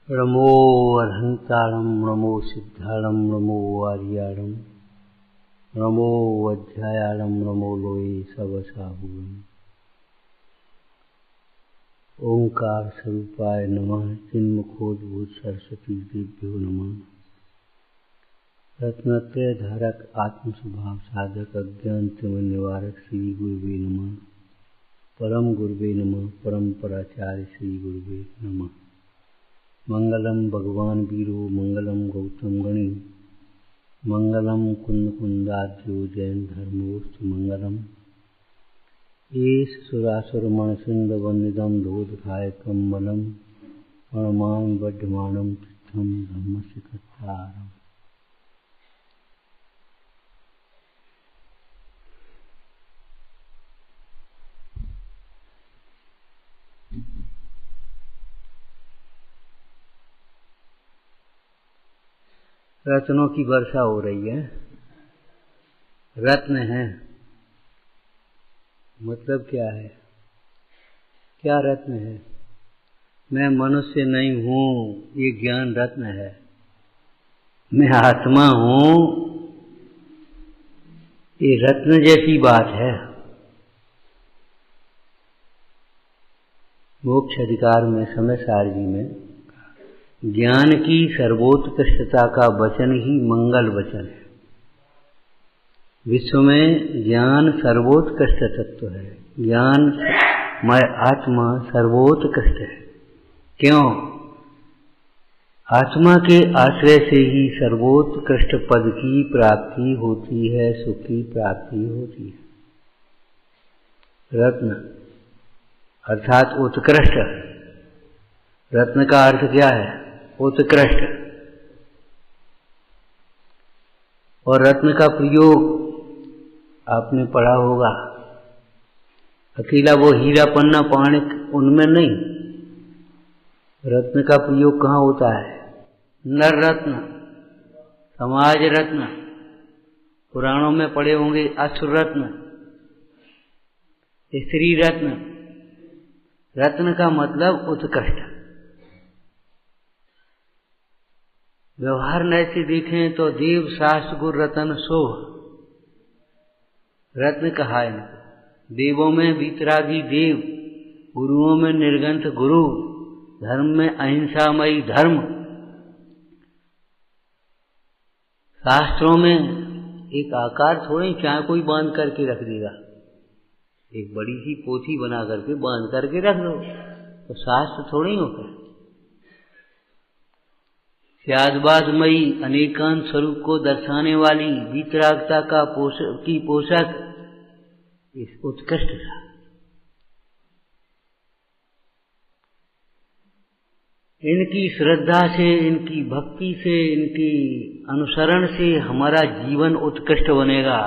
नमो अर्हन्तारं नमो सिद्धारं नमो आर्यारं नमो अध्यायारं नमो लोये सबसाहुरं। ओंकार स्वरूपाय नमः। चिन्मुखोद्भूत सरस्वती देभ्यो नमः। रत्नत्रय धारक आत्म स्वभाव साधक अज्ञान तिमिर निवारक श्री गुरुवे नमः। परम गुरुवे नमः। परम्पराचार्य श्री गुरुवे नमः। मंगलम भगवान वीरो मंगलम गौतम गणी मंगलम कुंद कुंदाद्यो जैन धर्मोस्तु मंगलम। एष सुरासुर मणसिंद वंदिदम धोदखायकम बलम प्रणमामि वर्धमानं तीर्थम धम्मस्य कट्टारम्। रत्नों की वर्षा हो रही है। रत्न है मतलब क्या है? क्या रत्न है? मैं मनुष्य नहीं हूँ, ये ज्ञान रत्न है। मैं आत्मा हूँ, ये रत्न जैसी बात है। मोक्ष अधिकार में समय सारणी में ज्ञान की सर्वोत्कृष्टता का वचन ही मंगल वचन है। विश्व में ज्ञान सर्वोत्कृष्ट तत्व है। ज्ञान मैं आत्मा सर्वोत्कृष्ट है। क्यों? आत्मा के आश्रय से ही सर्वोत्कृष्ट पद की प्राप्ति होती है, सुख की प्राप्ति होती है। रत्न अर्थात उत्कृष्ट। रत्न का अर्थ क्या है? उत्कृष्ट। और रत्न का प्रयोग आपने पढ़ा होगा। अकेला वो हीरा पन्ना पाणिक उनमें नहीं। रत्न का प्रयोग कहाँ होता है? नर रत्न, समाज रत्न, पुराणों में पढ़े होंगे असुर रत्न, स्त्री रत्न। रत्न का मतलब उत्कृष्ट। व्यवहार में ऐसे देखें तो देव शास्त्र गुरु रतन सोह रत्न कहा है। देवों में वीतरागी देव, गुरुओं में निर्गंथ गुरु, धर्म में अहिंसामयी धर्म। शास्त्रों में एक आकार थोड़ी क्या कोई बांध करके रख देगा। एक बड़ी सी पोथी बना करके बांध करके रख दो तो शास्त्र थोड़ी होता। त्यागवादमयी अनेकांत स्वरूप को दर्शाने वाली वीतरागता का पोषक इस उत्कृष्ट था। इनकी श्रद्धा से, इनकी भक्ति से, इनकी अनुसरण से हमारा जीवन उत्कृष्ट बनेगा।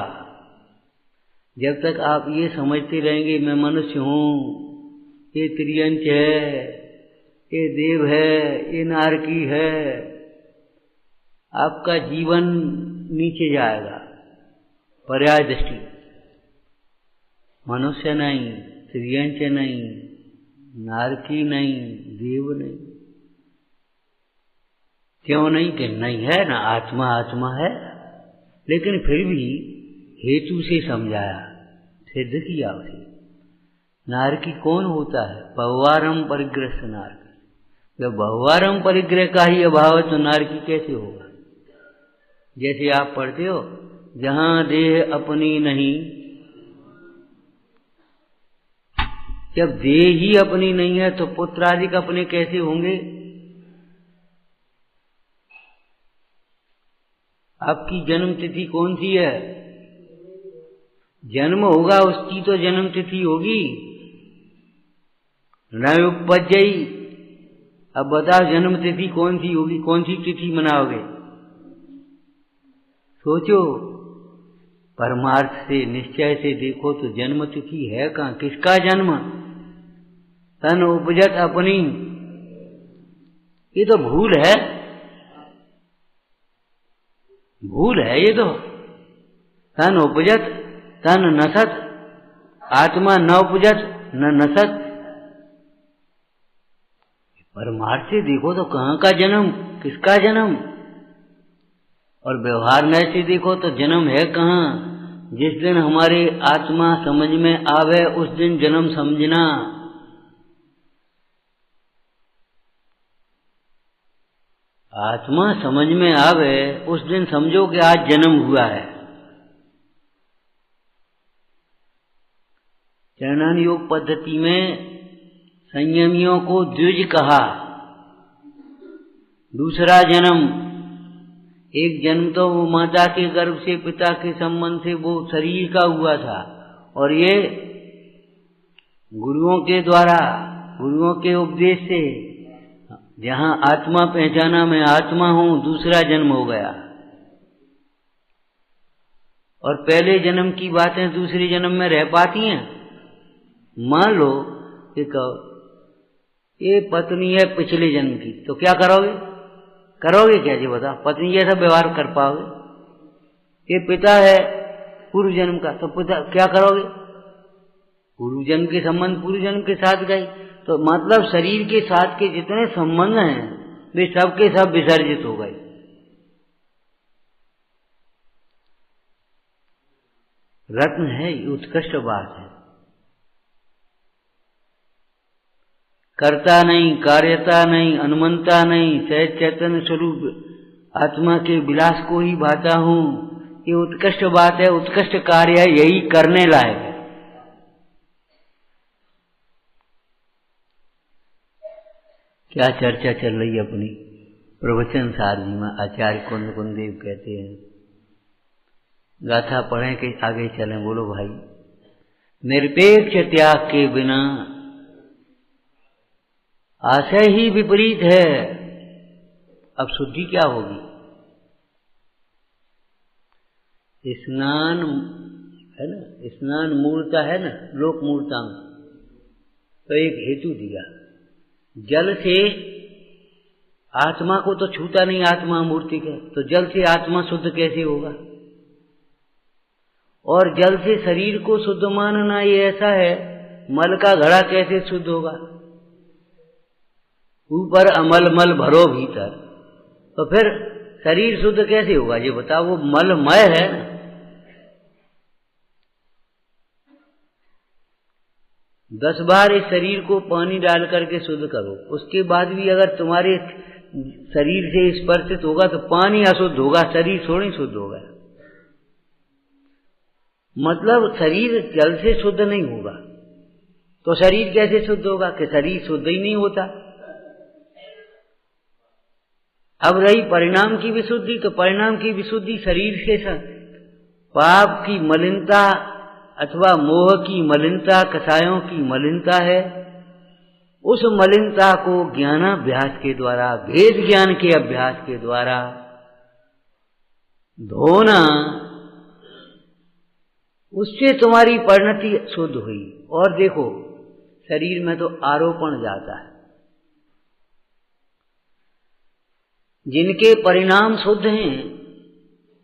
जब तक आप ये समझते रहेंगे मैं मनुष्य हूँ, ये त्रियंच है, ये देव है, ये नारकी है, आपका जीवन नीचे जाएगा। पर्याय दृष्टि। मनुष्य नहीं, त्रियंच नहीं, नारकी नहीं, देव नहीं। क्यों नहीं? कि नहीं है ना, आत्मा आत्मा है। लेकिन फिर भी हेतु से समझाया, सिद्ध किया उसे। नारकी कौन होता है? बहुवारम परिग्रस्त नारकी। जब बहुवारम परिग्रह का ही अभाव है तो नारकी कैसे होगा? जैसे आप पढ़ते हो, जहां देह अपनी नहीं, जब देह ही अपनी नहीं है तो पुत्रादिक अपने कैसे होंगे? आपकी जन्म तिथि कौन सी है? जन्म होगा उसकी तो जन्म तिथि होगी। न उपजई। अब बताओ जन्म तिथि कौन सी होगी? कौन सी तिथि मनाओगे? सोचो। परमार्थ से, निश्चय से देखो तो जन्म तिथि है कहाँ? किसका जन्म? तन उपजत अपनी। ये तो भूल है, भूल है ये तो। तन उपजत, तन नसत, आत्मा न उपजत न नसत। परमार्थ से देखो तो कहाँ का जन्म, किसका जन्म, और व्यवहार में से देखो तो जन्म है कहाँ। जिस दिन हमारी आत्मा समझ में आवे उस दिन जन्म समझना। आत्मा समझ में आवे उस दिन समझो कि आज जन्म हुआ है। चरणान योग पद्धति में संयमियों को द्विज कहा। दूसरा जन्म, एक जन्म तो वो माता के गर्भ से पिता के संबंध से वो शरीर का हुआ था, और ये गुरुओं के द्वारा, गुरुओं के उपदेश से जहां आत्मा पहचाना मैं आत्मा हूं, दूसरा जन्म हो गया। और पहले जन्म की बातें दूसरे जन्म में रह पाती हैं। मान लो कि ये पत्नी है पिछले जन्म की, तो क्या करोगे? करोगे क्या जी बता? पत्नी जैसा व्यवहार कर पाओगे? ये पिता है पूर्व जन्म का, तो पिता क्या करोगे? पूर्व जन्म के संबंध पूर्व जन्म के साथ गए, तो मतलब शरीर के साथ के जितने संबंध हैं वे सब के सब विसर्जित हो गए। रत्न है, उत्कृष्ट बात है। करता नहीं, कार्यता नहीं, अनुमंता नहीं, सहज चैतन्य स्वरूप आत्मा के विलास को ही भाता हूं। ये उत्कृष्ट बात है, उत्कृष्ट कार्य है, यही करने लायक है। क्या चर्चा चल रही है अपनी प्रवचन सार जी में। आचार्य कुंद कुंदेव कहते हैं, गाथा पढ़ें कि आगे चलें। बोलो भाई। निरपेक्ष त्याग के बिना आशय ही विपरीत है। अब शुद्धि क्या होगी? स्नान है ना, स्नान मूर्ता है ना, लोक मूर्ता में, तो एक हेतु दिया। जल से आत्मा को तो छूता नहीं, आत्मा मूर्ति के, तो जल से आत्मा शुद्ध कैसे होगा? और जल से शरीर को शुद्ध मानना ये ऐसा है, मल का घड़ा कैसे शुद्ध होगा? ऊपर अमल मल भरो भीतर, तो फिर शरीर शुद्ध कैसे होगा? ये बताओ, वो मलमय है ना। दस बार इस शरीर को पानी डाल करके शुद्ध करो, उसके बाद भी अगर तुम्हारे शरीर से स्पर्शित होगा तो पानी अशुद्ध होगा, शरीर थोड़ी शुद्ध होगा। मतलब शरीर जल से शुद्ध नहीं होगा, तो शरीर कैसे शुद्ध होगा? कि शरीर शुद्ध ही नहीं होता। अब रही परिणाम की विशुद्धि, तो परिणाम की विशुद्धि शरीर से पाप की मलिनता अथवा मोह की मलिनता, कसायों की मलिनता है। उस मलिनता को ज्ञानाभ्यास के द्वारा, वेद ज्ञान के अभ्यास के द्वारा धोना, उससे तुम्हारी परिणति शुद्ध हुई। और देखो, शरीर में तो आरोपण जाता है। जिनके परिणाम शुद्ध हैं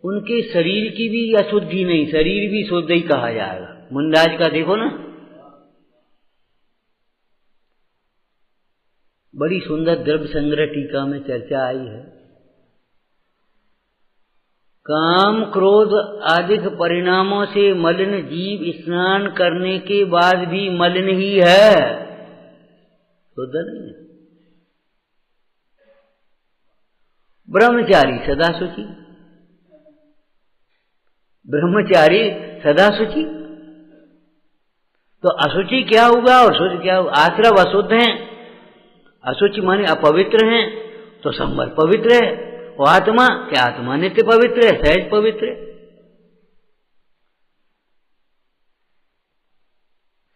उनके शरीर की भी अशुद्धि नहीं, शरीर भी शुद्ध ही कहा जाएगा। मुंडाज का देखो ना, बड़ी सुंदर द्रव्य संग्रह टीका में चर्चा आई है। काम क्रोध आदि परिणामों से मलिन जीव स्नान करने के बाद भी मलिन ही है, शुद्ध नहीं है। ब्रह्मचारी सदा शुचि, ब्रह्मचारी सदा शुचि, तो अशुचि क्या होगा और शुचि क्या होगा? आश्रव अशुद्ध हैं, अशुचि माने अपवित्र हैं, तो संबल पवित्र है। और आत्मा क्या? आत्मा नित्य पवित्र है, सहज पवित्र है।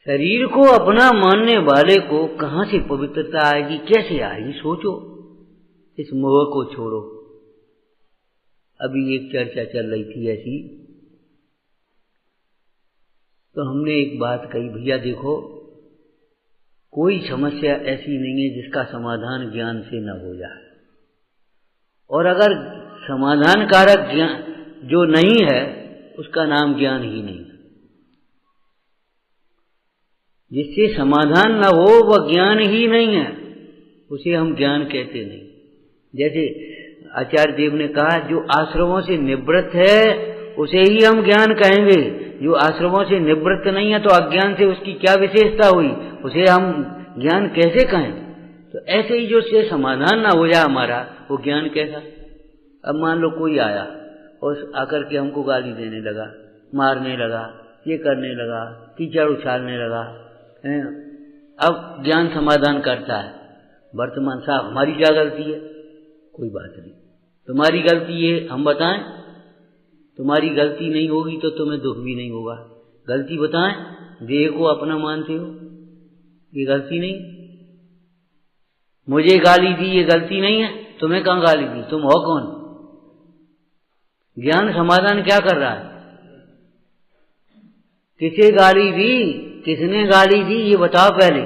शरीर को अपना मानने वाले को कहां से पवित्रता आएगी, कैसे आएगी? सोचो, इस मोह को छोड़ो। अभी एक चर्चा चल रही थी ऐसी, तो हमने एक बात कही, भैया देखो, कोई समस्या ऐसी नहीं है जिसका समाधान ज्ञान से न हो जाए। और अगर समाधान कारक ज्ञान जो नहीं है उसका नाम ज्ञान ही नहीं। जिससे समाधान न हो वह ज्ञान ही नहीं है। उसे हम ज्ञान कहते नहीं। जैसे आचार्य देव ने कहा, जो आश्रमों से निवृत्त है उसे ही हम ज्ञान कहेंगे, जो आश्रमों से निवृत्त नहीं है तो अज्ञान से उसकी क्या विशेषता हुई, उसे हम ज्ञान कैसे कहें। तो ऐसे ही जो से समाधान ना हो जाए हमारा, वो ज्ञान कैसा। अब मान लो कोई आया और आकर के हमको गाली देने लगा, मारने लगा, ये करने लगा, कीचड़ उछालने लगा, अब ज्ञान समाधान करता है, वर्तमान साहब हमारी क्या गलती है, कोई बात नहीं, तुम्हारी गलती है, हम बताएं, तुम्हारी गलती नहीं होगी तो तुम्हें दुख भी नहीं होगा। गलती बताएं, देह को अपना मानते हो, ये गलती नहीं, मुझे गाली दी ये गलती नहीं है, तुम्हें कहाँ गाली दी, तुम हो कौन। ज्ञान समाधान क्या कर रहा है, किसे गाली दी, किसने गाली दी, ये बताओ पहले।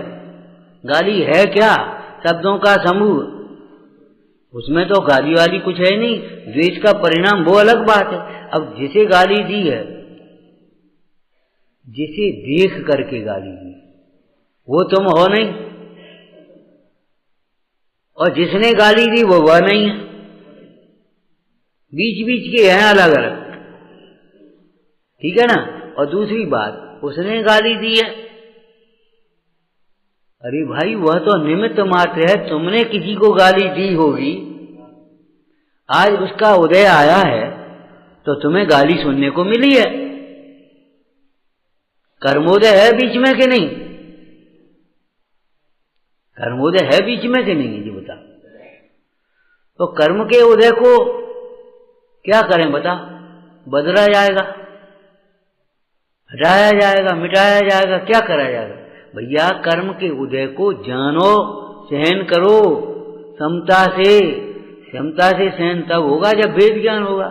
गाली है क्या, शब्दों का समूह, उसमें तो गाली वाली कुछ है नहीं, द्वेष का परिणाम वो अलग बात है। अब जिसे गाली दी है, जिसे देख करके गाली दी, वो तुम हो नहीं, और जिसने गाली दी वो वह नहीं है, बीच बीच के हैं अलग अलग, ठीक है ना। और दूसरी बात, उसने गाली दी है, अरे भाई वह तो निमित्त मात्र है, तुमने किसी को गाली दी होगी, आज उसका उदय आया है तो तुम्हें गाली सुनने को मिली है, कर्मोदय है बीच में कि नहीं, कर्मोदय है बीच में कि नहीं, ये बता। तो कर्म के उदय को क्या करें बता, बदला जाएगा, हटाया जाएगा, मिटाया जाएगा, क्या करा जाएगा भैया। कर्म के उदय को जानो, सहन करो, समता से, क्षमता से सहन तब होगा जब वेद ज्ञान होगा।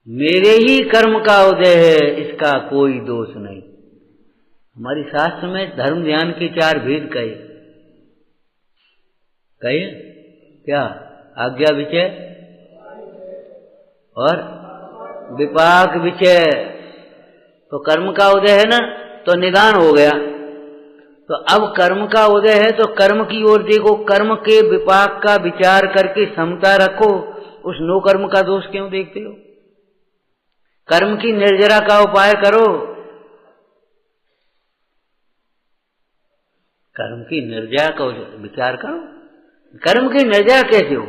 मेरे ही कर्म का उदय है, इसका कोई दोष नहीं। हमारी शास्त्र में धर्म ध्यान के 4 भेद कहे क्या, आज्ञा विचय और विपाक विचय। तो कर्म का उदय है ना, तो निदान हो गया। तो अब कर्म का उदय है तो कर्म की ओर देखो, कर्म के विपाक का विचार करके समता रखो, उस नो कर्म का दोष क्यों देखते हो। कर्म की निर्जरा का उपाय करो, कर्म की निर्जरा का विचार करो। कर्म की निर्जरा कैसे हो,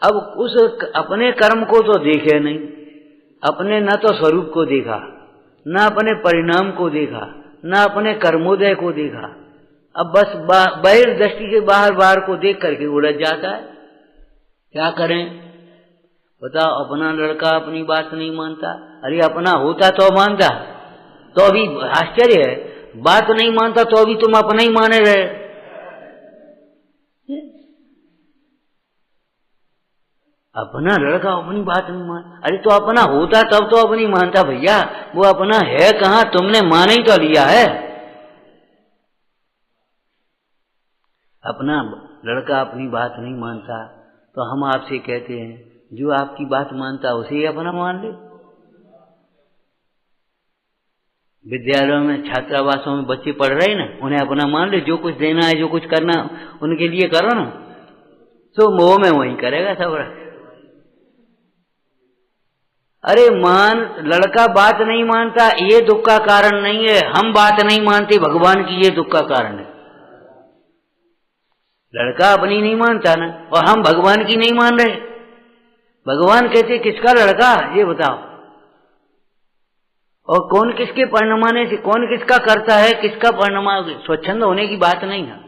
अब उस अपने कर्म को तो देखे नहीं, अपने न तो स्वरूप को देखा, न अपने परिणाम को देखा, न अपने कर्मोदय को देखा। अब बस बहिर्दृष्टि के बाहर बाहर को देख करके उलझ जाता है। क्या करें बताओ, अपना लड़का अपनी बात नहीं मानता, अरे अपना होता तो मानता, तो अभी आश्चर्य है, बात नहीं मानता तो अभी तुम अपना ही माने रहे। अपना लड़का अपनी बात नहीं मान, अरे तो अपना होता तब तो अपनी मानता भैया, वो अपना है कहाँ, तुमने मान ही तो लिया है। अपना लड़का अपनी बात नहीं मानता तो हम आपसे कहते हैं, जो आपकी बात मानता उसे ही अपना मान ले। विद्यालयों में, छात्रावासों में बच्चे पढ़ रहे ना, उन्हें अपना मान ले, जो कुछ देना है, जो कुछ करना उनके लिए करो ना, तो मोह में वही करेगा सब। अरे मान, लड़का बात नहीं मानता ये दुख का कारण नहीं है, हम बात नहीं मानते भगवान की, ये दुख का कारण है। लड़का अपनी नहीं मानता ना, और हम भगवान की नहीं मान रहे। भगवान कहते किसका लड़का, ये बताओ, और कौन किसके परिणमाने से, कौन किसका करता है, किसका परिणमा, स्वच्छंद होने की बात नहीं है।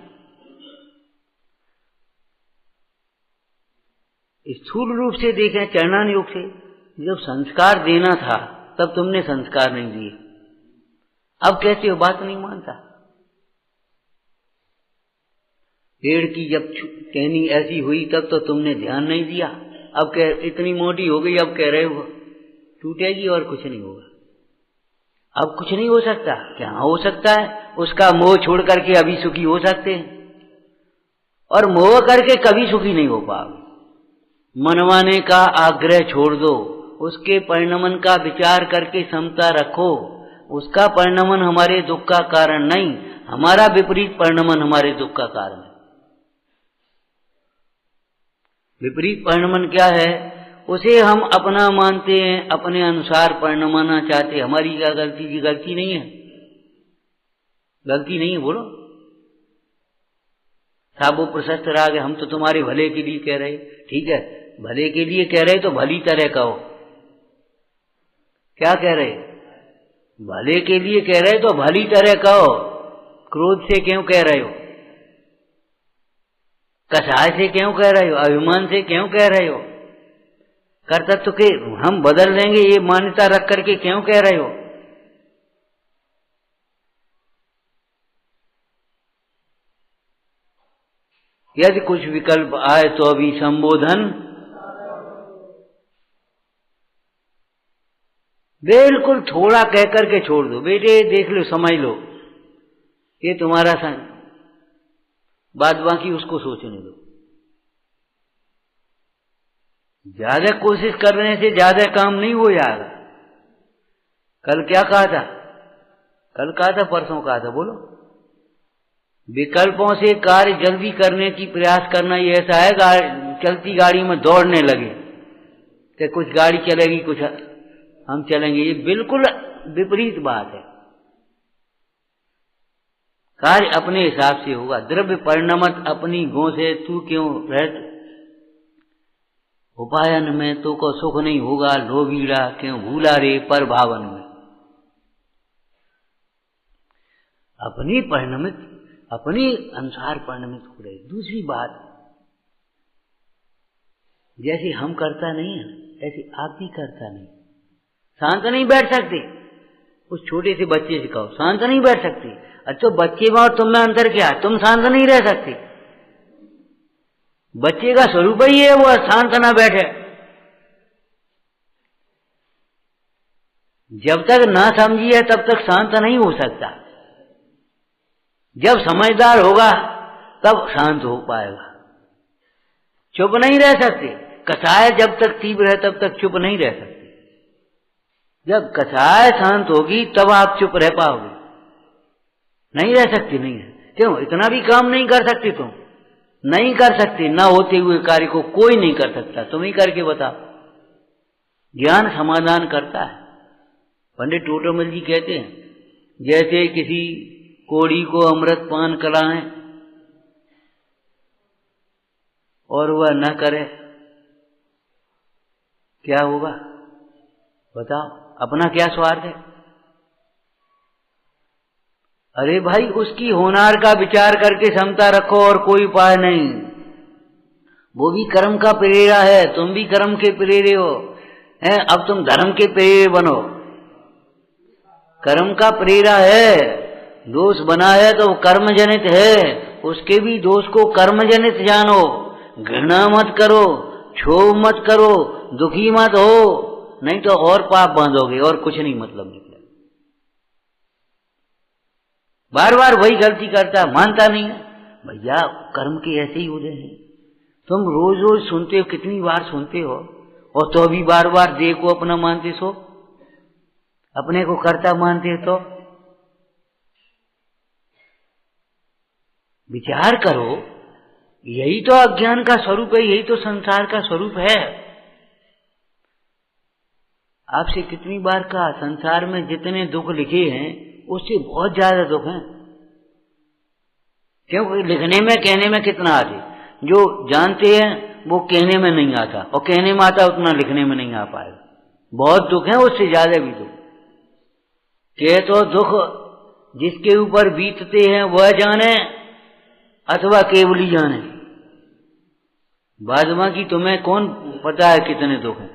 स्थूल रूप से देखें, चरणान योग से, जब संस्कार देना था तब तुमने संस्कार नहीं दिए, अब कहते हो बात नहीं मानता। पेड़ की जब टहनी ऐसी हुई तब तो तुमने ध्यान नहीं दिया, अब कह इतनी मोटी हो गई, अब कह रहे हो टूटेगी और कुछ नहीं होगा। अब कुछ नहीं हो सकता, क्या हो सकता है, उसका मोह छोड़ करके अभी सुखी हो सकते हैं, और मोह करके कभी सुखी नहीं हो पाओगे। मनवाने का आग्रह छोड़ दो, उसके परिणमन का विचार करके समता रखो, उसका परिणमन हमारे दुख का कारण नहीं, हमारा विपरीत परिणमन हमारे दुख का कारण है। विपरीत परिणमन क्या है? उसे हम अपना मानते हैं, अपने अनुसार परिणमाना चाहते। हमारी क्या गलती? की गलती नहीं है, गलती नहीं है, बोलो। साहब वो प्रशस्त राग है, हम तो तुम्हारे भले के लिए कह रहे। ठीक है, भले के लिए कह रहे तो भली तरह कहो। क्या कह रहे? भले के लिए कह रहे तो भली तरह कहो। क्रोध से क्यों कह रहे हो? कसाय से क्यों कह रहे हो? अभिमान से क्यों कह रहे हो? कर्तृत्व के हम बदल देंगे ये मान्यता रख करके क्यों कह रहे हो? यदि कुछ विकल्प आए तो अभी संबोधन बिल्कुल थोड़ा कह करके छोड़ दो। बेटे देख लो, समझ लो, ये तुम्हारा संग, बाद बाकी उसको सोचने दो। ज्यादा कोशिश करने से ज्यादा काम नहीं हो जाएगा। कल क्या कहा था? कल कहा था, परसों कहा था, बोलो। विकल्पों से कार्य जल्दी करने की प्रयास करना ये ऐसा है चलती गाड़ी में दौड़ने लगे कि कुछ गाड़ी चलेगी, कुछ हम चलेंगे। ये बिल्कुल विपरीत बात है। कार्य अपने हिसाब से होगा। द्रव्य परिणमत अपनी गो से तू क्यों रहत, उपायन में तो को सुख नहीं होगा, लोभीड़ा क्यों भूला रे पर भावन में। अपनी परिणमित, अपनी अनुसार परिणमित हो रहे। दूसरी बात, जैसे हम करता नहीं है ऐसे आप भी करता नहीं। शांत नहीं बैठ सकते। उस छोटे से बच्चे से कहो शांत नहीं बैठ सकते। अच्छा, बच्चे में और तुम में अंतर क्या? तुम शांत नहीं रह सकते। बच्चे का स्वरूप ही है वो शांत ना बैठे। जब तक ना समझी है तब तक शांत नहीं हो सकता। जब समझदार होगा तब शांत हो पाएगा। चुप नहीं रह सकते। कसाय जब तक तीव्र है तब तक चुप नहीं रह सकते। जब कसाय शांत होगी तब आप चुप रह पाओगे। नहीं रह सकते, नहीं है। क्यों? इतना भी काम नहीं कर सकते तुम। नहीं कर सकते। ना होते हुए कार्य को कोई नहीं कर सकता। तुम ही करके बताओ। ज्ञान समाधान करता है। पंडित टोटोमल जी कहते हैं, जैसे किसी कोड़ी को अमृत पान कराएं और वह न करे, क्या होगा बताओ? अपना क्या स्वार्थ है? अरे भाई, उसकी होनार का विचार करके क्षमता रखो और कोई उपाय नहीं। वो भी कर्म का प्रेरा है, तुम भी कर्म के प्रेरे हो। हैं, अब तुम धर्म के प्रेरे बनो। कर्म का प्रेरा है, दोष बना है तो कर्म जनित है। उसके भी दोष को कर्म जनित जानो। घृणा मत करो, क्षोभ मत करो, दुखी मत हो, नहीं तो और पाप बांधोगे और कुछ नहीं मतलब निकले। बार बार वही गलती करता, मानता नहीं है। भैया कर्म के ऐसे ही उदय हैं। तुम रोज रोज सुनते हो, कितनी बार सुनते हो, और तो अभी बार बार देह को अपना मानते सो, अपने को कर्ता मानते तो विचार करो। यही तो अज्ञान का स्वरूप है, यही तो संसार का स्वरूप है। आपसे कितनी बार कहा, संसार में जितने दुख लिखे हैं उससे बहुत ज्यादा दुख हैं। क्योंकि लिखने में कहने में कितना आते, जो जानते हैं वो कहने में नहीं आता, और कहने में आता उतना लिखने में नहीं आ पाएगा। बहुत दुख है, उससे ज्यादा भी दुख। कह तो दुख जिसके ऊपर बीतते हैं वह जाने, अथवा केवली जाने। बाद बाकी तुम्हें कौन पता है कितने दुख हैं।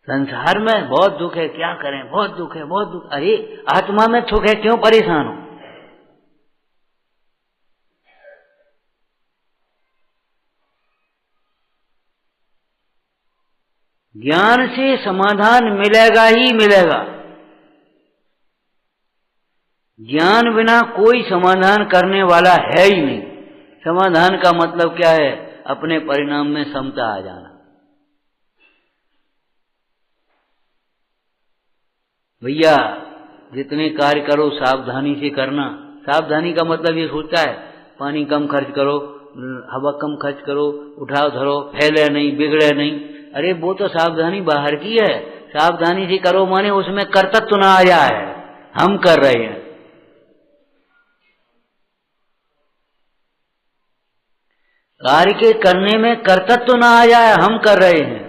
संसार में बहुत दुख है, क्या करें, बहुत दुख है, बहुत दुख। अरे आत्मा में सुख है, क्यों परेशान हो? ज्ञान से समाधान मिलेगा ही मिलेगा। ज्ञान बिना कोई समाधान करने वाला है ही नहीं। समाधान का मतलब क्या है? अपने परिणाम में समता आ जाना। भैया जितने कार्य करो सावधानी से करना। सावधानी का मतलब ये सोचता है पानी कम खर्च करो, हवा कम खर्च करो, उठाओ धरो, फैले नहीं, बिगड़े नहीं। अरे वो तो सावधानी बाहर की है। सावधानी से करो माने उसमें कर्तव्य ना आ जाए, हम कर रहे हैं। कार्य के करने में कर्तव्य ना आ जाए, हम कर रहे हैं।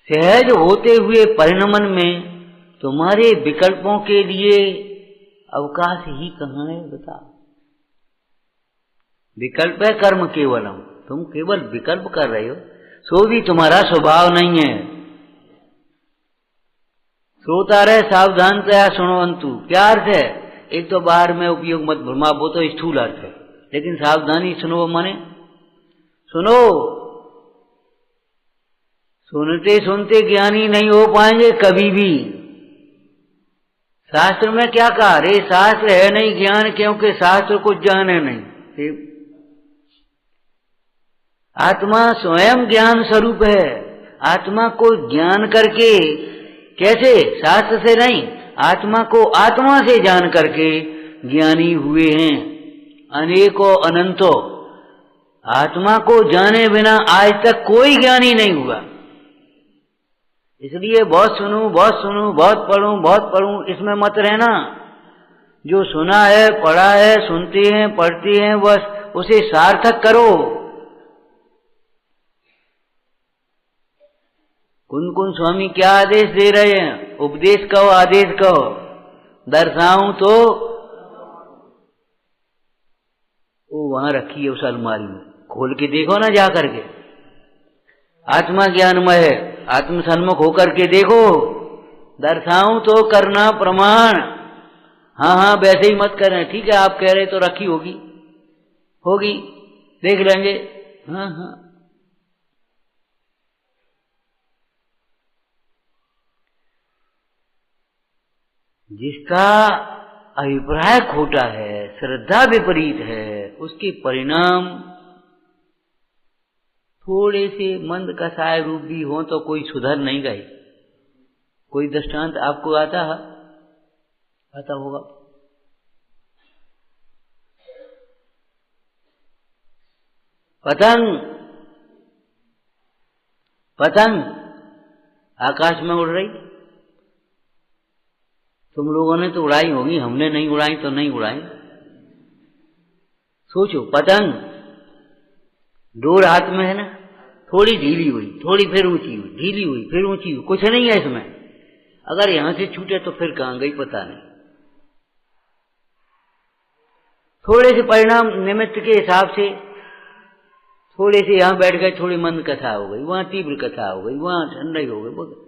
सहज होते हुए परिणमन में तुम्हारे विकल्पों के लिए अवकाश ही कहाँ है बता। विकल्प है कर्म केवलम, तुम केवल विकल्प कर रहे हो, सो भी तुम्हारा स्वभाव नहीं है। श्रोता रहे सावधानतया सुनवंतु, क्या अर्थ है? एक तो बाहर में उपयोग मत भरमा, वो तो स्थूल अर्थ है, लेकिन सावधानी सुनो माने सुनो। सुनते सुनते ज्ञानी नहीं हो पाएंगे कभी भी। शास्त्र में क्या कहा? रे शास्त्र है नहीं ज्ञान, क्योंकि शास्त्र कुछ जाने नहीं। आत्मा स्वयं ज्ञान स्वरूप है। आत्मा को ज्ञान करके, कैसे? शास्त्र से नहीं, आत्मा को आत्मा से जान करके ज्ञानी हुए हैं अनेकों अनंतों। आत्मा को जाने बिना आज तक कोई ज्ञानी नहीं हुआ। इसलिए बहुत सुनूं, बहुत सुनूं, बहुत पढ़ूं, इसमें मत रहना। जो सुना है, पढ़ा है, सुनते हैं, पढ़ते हैं, बस उसे सार्थक करो। कुन कुन स्वामी क्या आदेश दे रहे हैं? उपदेश कहो, आदेश कहो। दर्शाऊं तो वो वहां रखी है उस अलमारी में, खोल के देखो ना जा करके। आत्मा ज्ञानमय है, आत्म सन्मुख होकर के देखो। दर्शाऊं तो करना प्रमाण। हाँ हाँ वैसे ही मत करें, ठीक है आप कह रहे तो रखी होगी, देख लेंगे। हाँ हाँ जिसका अभिप्राय खोटा है, श्रद्धा विपरीत है, उसके परिणाम थोड़े से मंद कसाय रूप भी हो तो कोई सुधर नहीं गए। कोई दृष्टांत आपको आता होगा? पतंग आकाश में उड़ रही, तुम लोगों ने तो उड़ाई होगी, हमने नहीं उड़ाई तो नहीं उड़ाई। सोचो, पतंग डोर हाथ में है ना, थोड़ी ढीली हुई, थोड़ी फिर ऊंची हुई, ढीली हुई फिर ऊंची हुई, कुछ नहीं है इसमें। अगर यहां से छूटे तो फिर कहां गई पता नहीं। थोड़े से परिणाम निमित्त के हिसाब से थोड़े से यहां बैठ गए, थोड़ी मंद कथा हो गई, वहां तीव्र कथा हो गई, वहां ठंडाई हो गई।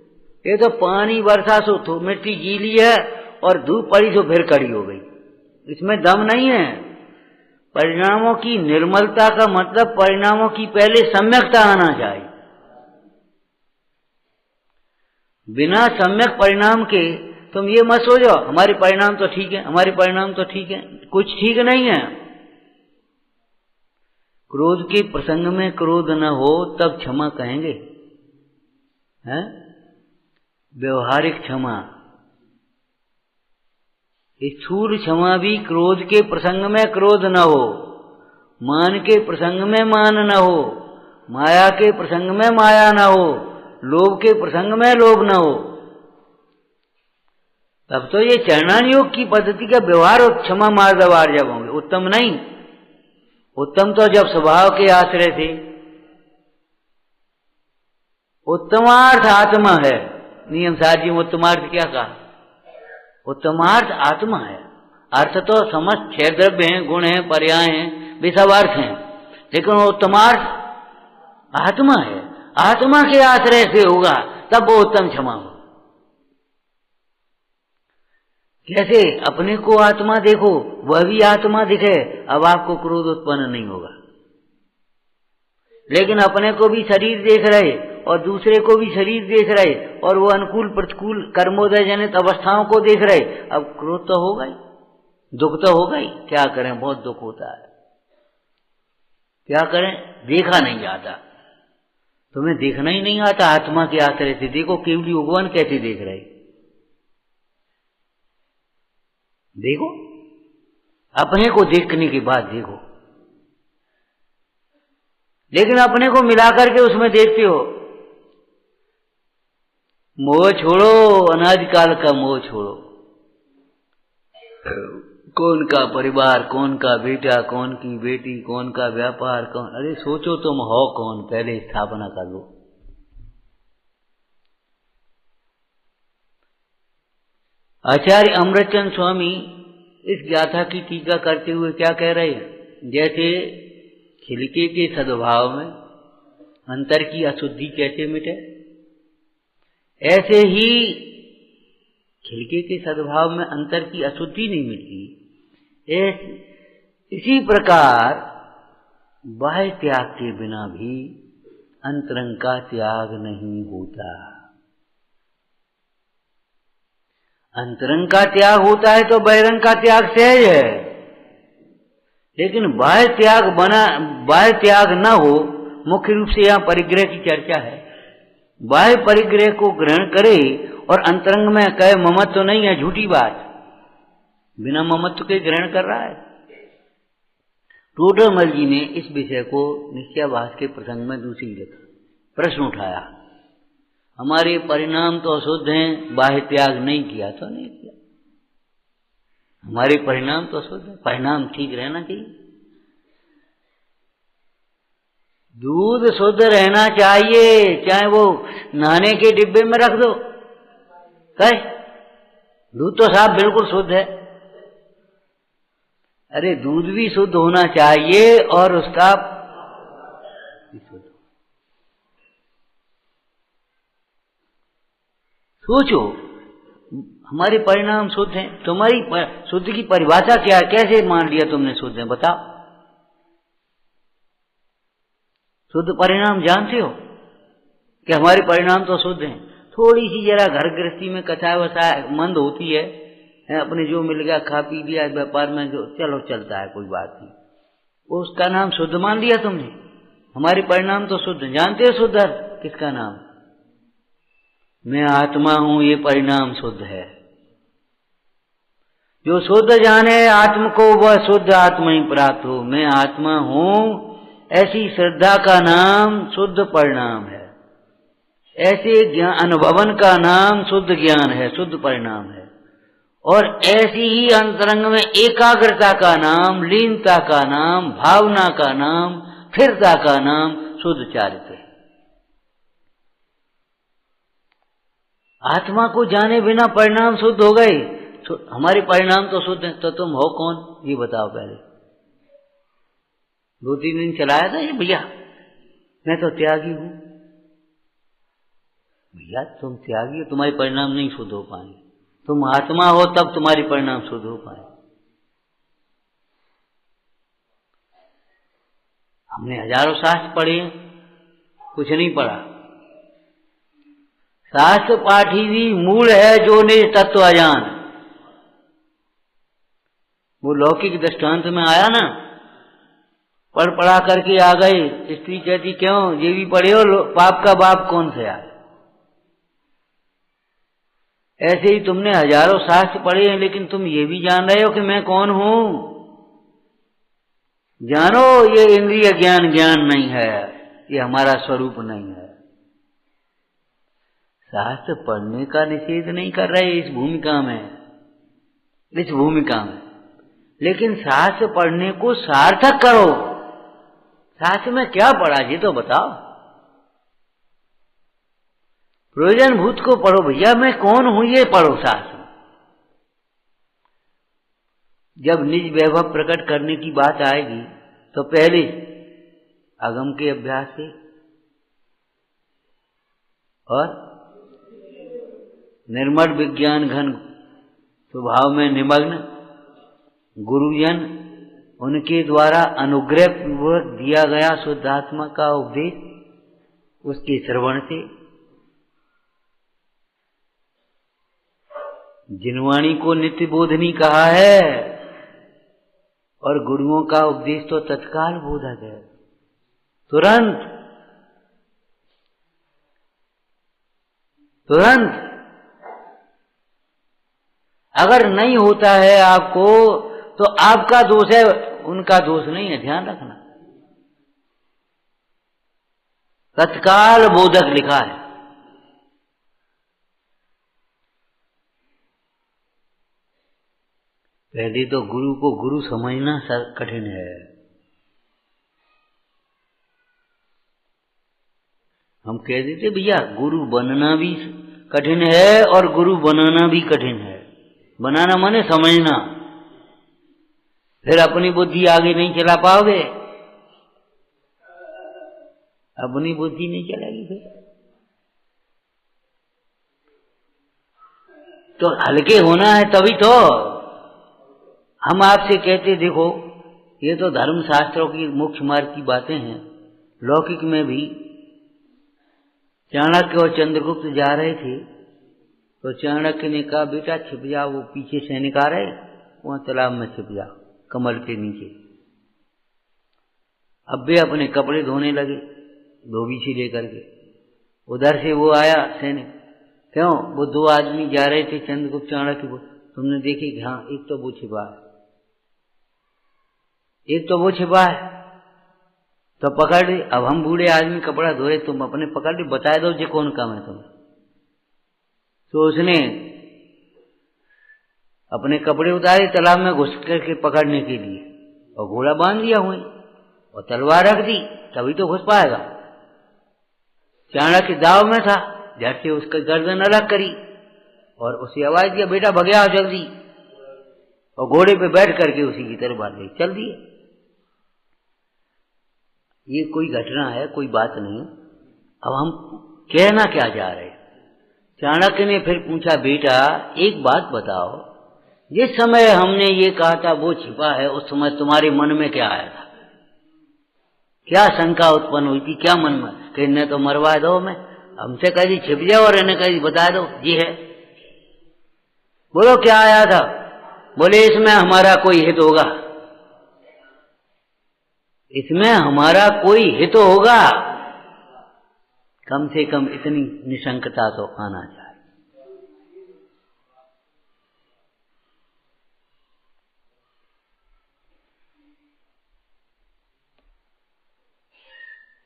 ये तो पानी वर्षा सो तो मिट्टी गीली है और धूप पड़ी तो फिर कड़ी हो गई, इसमें दम नहीं है। परिणामों की निर्मलता का मतलब परिणामों की पहले सम्यकता आना चाहिए। बिना सम्यक परिणाम के तुम ये मत सोचो हमारे परिणाम तो ठीक है, हमारे परिणाम तो ठीक है, कुछ ठीक नहीं है। क्रोध के प्रसंग में क्रोध न हो तब क्षमा कहेंगे, हैं? व्यवहारिक क्षमा, स्थूल क्षमा भी क्रोध के प्रसंग में क्रोध न हो, मान के प्रसंग में मान न हो, माया के प्रसंग में माया न हो, लोभ के प्रसंग में लोभ न हो। तब तो ये चरणान योग की पद्धति का व्यवहार और क्षमा मार्गवार जब होंगे, उत्तम नहीं। उत्तम तो जब स्वभाव के आश्रय थे। उत्तमार्थ आत्मा है। नियम सार जी उत्तमार्थ क्या कहा? उत्तमार्थ आत्मा है। अर्थ तो समस्त 6 द्रव्य हैं, गुण हैं, पर्याय हैं, वे सब अर्थ हैं, लेकिन उत्तमार्थ आत्मा है। आत्मा के आश्रय से होगा तब वो उत्तम क्षमा हो। कैसे? अपने को आत्मा देखो, वह भी आत्मा दिखे, अब आपको क्रोध उत्पन्न नहीं होगा। लेकिन अपने को भी शरीर देख रहे और दूसरे को भी शरीर देख रहे और वो अनुकूल प्रतिकूल कर्मोदय जनित अवस्थाओं को देख रहे, अब क्रोध तो होगा ही, दुख तो होगा ही। क्या करें, बहुत दुख होता है, क्या करें, देखा नहीं जाता। तुम्हें देखना ही नहीं आता आत्मा के आश्रय से। देखो केवली भगवान कैसे देख रहे, देखो अपने को देखने के बाद देखो, लेकिन अपने को मिलाकर के उसमें देखते हो। मोह छोड़ो, अनादिकाल का मोह छोड़ो। कौन का परिवार, कौन का बेटा, कौन की बेटी, कौन का व्यापार, कौन, अरे सोचो तुम हो कौन, पहले स्थापना कर लो। आचार्य अमृतचंद स्वामी इस गाथा की टीका करते हुए क्या कह रहे हैं, जैसे छिलके के सद्भाव में अंतर की अशुद्धि कैसे मिटे, ऐसे ही छिलके के सद्भाव में अंतर की अशुद्धि नहीं मिटती। इसी प्रकार बाह्य त्याग के बिना भी अंतरंग का त्याग नहीं होता। अंतरंग का त्याग होता है तो बहिरंग का त्याग सहज है, लेकिन बाह्य त्याग न हो। मुख्य रूप से यहाँ परिग्रह की चर्चा है। बाह्य परिग्रह को ग्रहण करे और अंतरंग में कहे ममत्व तो नहीं है, झूठी बात। बिना ममत्व के ग्रहण कर रहा है। टोडरमल जी ने इस विषय को निश्चयाभास के प्रसंग में दूसरी प्रश्न उठाया, हमारे परिणाम तो अशुद्ध हैं, बाह्य त्याग नहीं किया तो नहीं किया। हमारे परिणाम तो अशुद्ध है, परिणाम ठीक रहना चाहिए। दूध शुद्ध रहना चाहिए, चाहे वो नहाने के डिब्बे में रख दो, कहे दूध तो साफ बिल्कुल शुद्ध है। अरे दूध भी शुद्ध होना चाहिए और उसका सोचो हमारे परिणाम शुद्ध हैं। तुम्हारी शुद्ध की परिभाषा क्या है, कैसे मान लिया तुमने शुद्ध है, बताओ। शुद्ध परिणाम जानते हो कि हमारे परिणाम तो शुद्ध हैं। थोड़ी सी जरा घर गृहस्थी में कचाय वसाय मंद होती है, अपने जो मिल गया खा पी लिया, व्यापार में जो चलो चलता है, कोई बात नहीं, उसका नाम शुद्ध मान लिया तुमने। हमारे परिणाम तो शुद्ध, जानते हो शुद्ध किसका नाम, मैं आत्मा हूं, ये परिणाम शुद्ध है। जो शुद्ध जाने आत्म को वह शुद्ध आत्मा ही प्राप्त हो। मैं आत्मा हूं, ऐसी श्रद्धा का नाम शुद्ध परिणाम है। ऐसे ज्ञान अनुभवन का नाम शुद्ध ज्ञान है, शुद्ध परिणाम है। और ऐसी ही अंतरंग में एकाग्रता का नाम, लीनता का नाम, भावना का नाम, स्थिरता का नाम शुद्ध चारित्र है। आत्मा को जाने बिना परिणाम शुद्ध हो गए। हमारे परिणाम तो शुद्ध हैं, तो तुम हो कौन ये बताओ। पहले 2-3 दिन चलाया था ये, भैया मैं तो त्यागी हूं। भैया तुम त्यागी हो, तुम्हारे परिणाम नहीं शुद्ध हो पाएंगे। तुम आत्मा हो तब तुम्हारे परिणाम शुद्ध हो पाए। हमने हजारों शास्त्र पढ़े, कुछ नहीं पढ़ा। शास्त्र पाठी भी मूल है जो निज तत्व अजान। वो लौकिक दृष्टांत में आया ना, पढ़ा करके आ गए, स्त्री कहती क्यों ये भी पढ़े हो, पाप का बाप कौन से आए। ऐसे ही तुमने हजारों शास्त्र पढ़े हैं, लेकिन तुम ये भी जान रहे हो कि मैं कौन हूं। जानो ये इंद्रिय ज्ञान ज्ञान नहीं है, ये हमारा स्वरूप नहीं है। शास्त्र पढ़ने का निषेध नहीं कर रहे इस भूमिका में, लेकिन शास्त्र पढ़ने को सार्थक करो। शास्त्र में क्या पढ़ा ये तो बताओ। प्रयोजन भूत को पढ़ो, भैया मैं कौन हूं ये पढ़ो शास्त्र। जब निज वैभव प्रकट करने की बात आएगी तो पहले अगम के अभ्यास से और निर्मल विज्ञान घन स्वभाव में निमग्न गुरुजन, उनके द्वारा अनुग्रह पूर्वक दिया गया शुद्धात्मा का उपदेश, उसके श्रवण से जिनवाणी को नित्य बोधनी कहा है, और गुरुओं का उपदेश तो तत्काल बोधक है, तुरंत। तुरंत। अगर नहीं होता है आपको तो आपका दोष है, उनका दोष नहीं है, ध्यान रखना। तत्काल बोधक लिखा है। पहले तो गुरु को गुरु समझना कठिन है। हम कह देते भैया गुरु बनना भी कठिन है और गुरु बनाना भी कठिन है। बनाना माने समझना, फिर अपनी बुद्धि आगे नहीं चला पाओगे, अपनी बुद्धि नहीं चलेगी फिर। तो हल्के होना है तभी तो हम आपसे कहते, देखो ये तो धर्मशास्त्रों की मुख्य मार्ग की बातें हैं। लौकिक में भी चाणक्य और चंद्रगुप्त जा रहे थे तो चाणक्य ने कहा बेटा छिप जाओ, वो पीछे सैनिक आ रहे, वहां तालाब में छिप जाओ कमल के नीचे। अब वे अपने कपड़े धोने लगे धोबी से लेकर के। उधर से वो आया सैनिक, क्यों वो दो आदमी जा रहे थे चंद्रगुप्त चाणक्य को, तुमने देखे कि हाँ एक तो वो छिपा है, एक तो वो छिपा है, तो पकड़ ली। अब हम बूढ़े आदमी कपड़ा धोए, तुम अपने पकड़ ली, बता दो जी कौन काम है तुम्हें। तो उसने अपने कपड़े उतारे तालाब में घुस करके पकड़ने के लिए, और घोड़ा बांध दिया हुए और तलवार रख दी, तभी तो घुस पाएगा। चाणक्य दाव में था, झट से उसका गर्दन अलग करी और उसे आवाज दिया बेटा भग आओ जल्दी, और घोड़े पे बैठ करके उसी की तरफ बांध दी, चल दिए। ये कोई घटना है, कोई बात नहीं। अब हम कहना क्या जा रहे। चाणक्य ने फिर पूछा बेटा एक बात बताओ, जिस समय हमने ये कहा था वो छिपा है, उस समय तुम्हारे मन में क्या आया था, क्या शंका उत्पन्न हुई थी, क्या मन में कि इन्हें तो मरवा दो, मैं हमसे कह दी छिप जाओ और इन्हें कह दी बता दो जी है। बोलो क्या आया था। बोले इसमें हमारा कोई हित होगा, इसमें हमारा कोई हित होगा, कम से कम इतनी निशंकता तो आना चाहिए।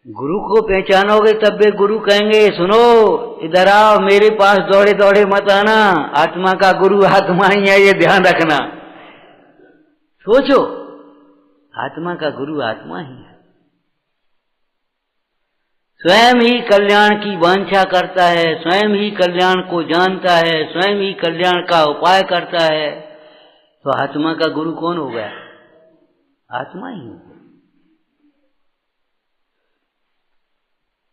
गुरु को पहचानोगे तब वे गुरु कहेंगे सुनो इधर आओ मेरे पास, दौड़े दौड़े मत आना, आत्मा का गुरु आत्मा ही है, ये ध्यान रखना। सोचो आत्मा का गुरु आत्मा ही है, स्वयं ही कल्याण की वांछा करता है, स्वयं ही कल्याण को जानता है, स्वयं ही कल्याण का उपाय करता है। तो आत्मा का गुरु कौन हो गया, आत्मा ही।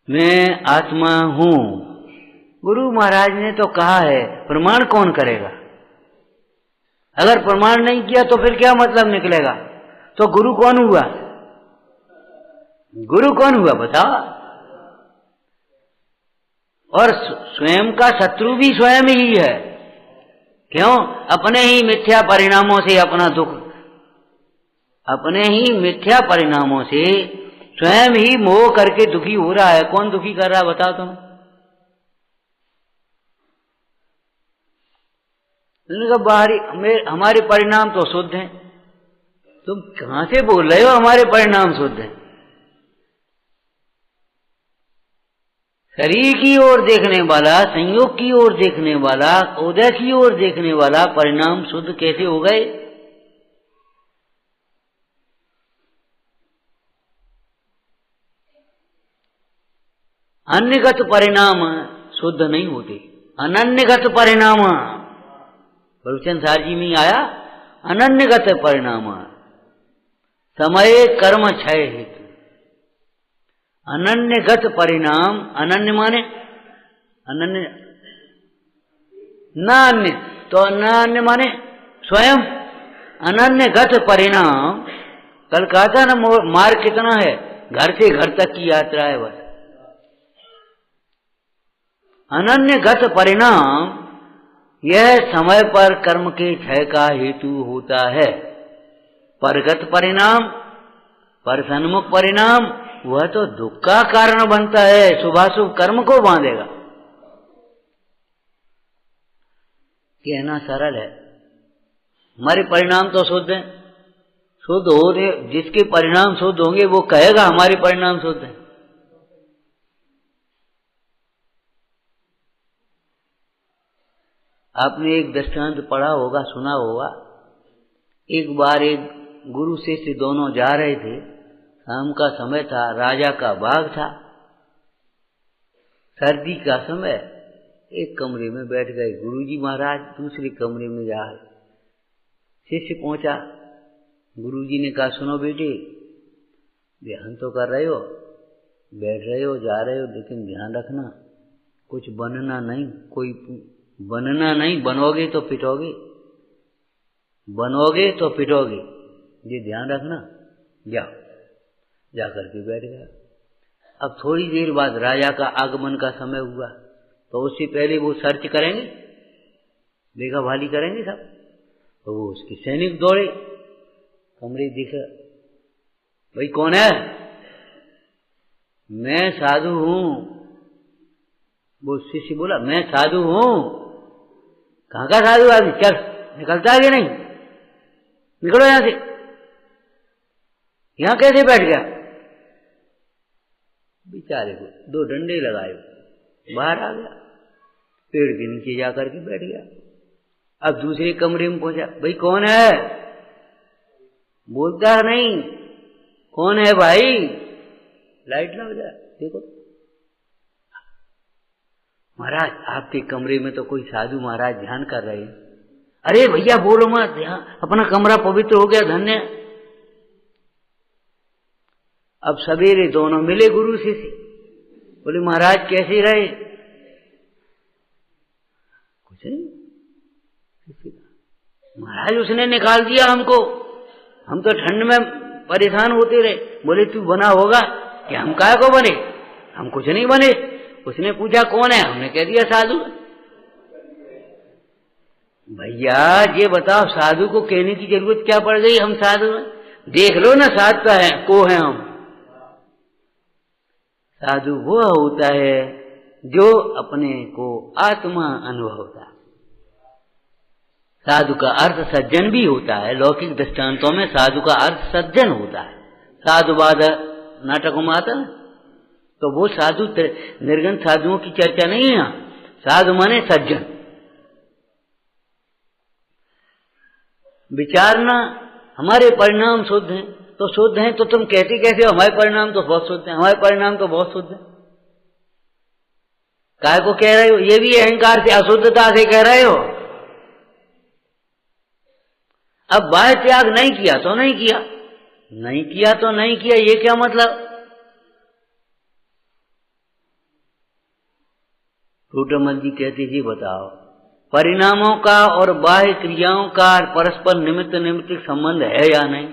मैं आत्मा हूं, गुरु महाराज ने तो कहा है, प्रमाण कौन करेगा। अगर प्रमाण नहीं किया तो फिर क्या मतलब निकलेगा। तो गुरु कौन हुआ, गुरु कौन हुआ बताओ। और स्वयं का शत्रु भी स्वयं ही है, क्यों, अपने ही मिथ्या परिणामों से अपना दुख, अपने ही मिथ्या परिणामों से स्वयं ही मोह करके दुखी हो रहा है। कौन दुखी कर रहा है बताओ तुम। बाहरी हमारे परिणाम तो शुद्ध हैं, तुम कहां से बोल रहे हो हमारे परिणाम शुद्ध हैं। शरीर की ओर देखने वाला, संयोग की ओर देखने वाला, उदय की ओर देखने वाला परिणाम शुद्ध कैसे हो गए। अन्यगत परिणाम शुद्ध नहीं होते, अनन्यगत परिणाम, प्रवचन सार जी में आया अनन्यगत परिणाम, समय कर्म क्षय हेतु। अनन्यगत परिणाम, अनन्य माने अनन्य, न अन्य, तो न अन्य माने स्वयं, अनन्यगत परिणाम। कल कहा था ना मार्ग कितना है, घर से घर तक की यात्रा है बस। अनन्यगत परिणाम यह समय पर कर्म के क्षय का हेतु होता है। परगत परिणाम, पर सन्मुख परिणाम, वह तो दुख का कारण बनता है, शुभाशुभ कर्म को बांधेगा। कहना सरल है, हमारे परिणाम तो शुद्ध हैं, शुद्ध हो रहे, जिसके परिणाम शुद्ध होंगे वो कहेगा हमारे परिणाम शुद्ध हैं। आपने एक दृष्टांत पढ़ा होगा, सुना होगा। एक बार एक गुरु शिष्य दोनों जा रहे थे, शाम का समय था, राजा का बाग था, सर्दी का समय। एक कमरे में बैठ गए गुरुजी महाराज, दूसरे कमरे में जा शिष्य पहुंचा। गुरुजी ने कहा, सुनो बेटे, ध्यान तो कर रहे हो, बैठ रहे हो, जा रहे हो, लेकिन ध्यान रखना कुछ बनना नहीं, कोई बनना नहीं, बनोगे तो पिटोगे, बनोगे तो पिटोगे, ये ध्यान रखना। जाओ, जाकर के बैठ गया। अब थोड़ी देर बाद राजा का आगमन का समय हुआ, तो उससे पहले वो सर्च करेंगे, देखा भाली करेंगे सब। तो वो उसके सैनिक दौड़े, कमरे दिखा, भाई कौन है? मैं साधु हूं। वो शिष्य बोला, मैं साधु हूं। कहां का साधु आदमी? चल, निकलता है कि नहीं? निकलो यहां से। यहां कैसे बैठ गया? बेचारे को 2 डंडे लगाए, बाहर आ गया, पेड़ के नीचे जाकर के बैठ गया। अब दूसरे कमरे में पहुंचा, भाई कौन है? बोलता है नहीं, कौन है भाई? लाइट लग जाए, देखो महाराज आपके कमरे में तो कोई साधु महाराज ध्यान कर रहे हैं। अरे भैया बोलो मत, ध्यान, अपना कमरा पवित्र हो गया, धन्य। अब सवेरे दोनों मिले गुरु से, बोले महाराज कैसे रहे? कुछ नहीं महाराज, उसने निकाल दिया हमको, हम तो ठंड में परेशान होते रहे। बोले तू बना होगा कि हम काय को बने? हम कुछ नहीं बने। उसने पूछा कौन है? हमने कह दिया साधु। भैया ये बताओ, साधु को कहने की जरूरत क्या पड़ गई? हम साधु हैं, देख लो ना, साधु है को है हम। साधु वो होता है जो अपने को आत्मा अनुभव होता है। साधु का अर्थ सज्जन भी होता है, लौकिक दृष्टांतों में साधु का अर्थ सज्जन होता है। साधुवाद नाटकों में आता है, तो वो साधु निर्गुण साधुओं की चर्चा नहीं है। साधु माने सज्जन। विचारना, हमारे परिणाम शुद्ध हैं, तो शुद्ध हैं तो तुम कहते कैसे हो हमारे परिणाम तो बहुत शुद्ध हैं, हमारे परिणाम तो बहुत शुद्ध हैं? काय को कह रहे हो? ये भी अहंकार से, अशुद्धता से कह रहे हो। अब बाह्य त्याग नहीं किया तो नहीं किया, नहीं किया तो नहीं किया, ये क्या मतलब? टूटमल जी कहते जी बताओ, परिणामों का और बाह्य क्रियाओं का परस्पर निमित्त निमित्त संबंध है या नहीं?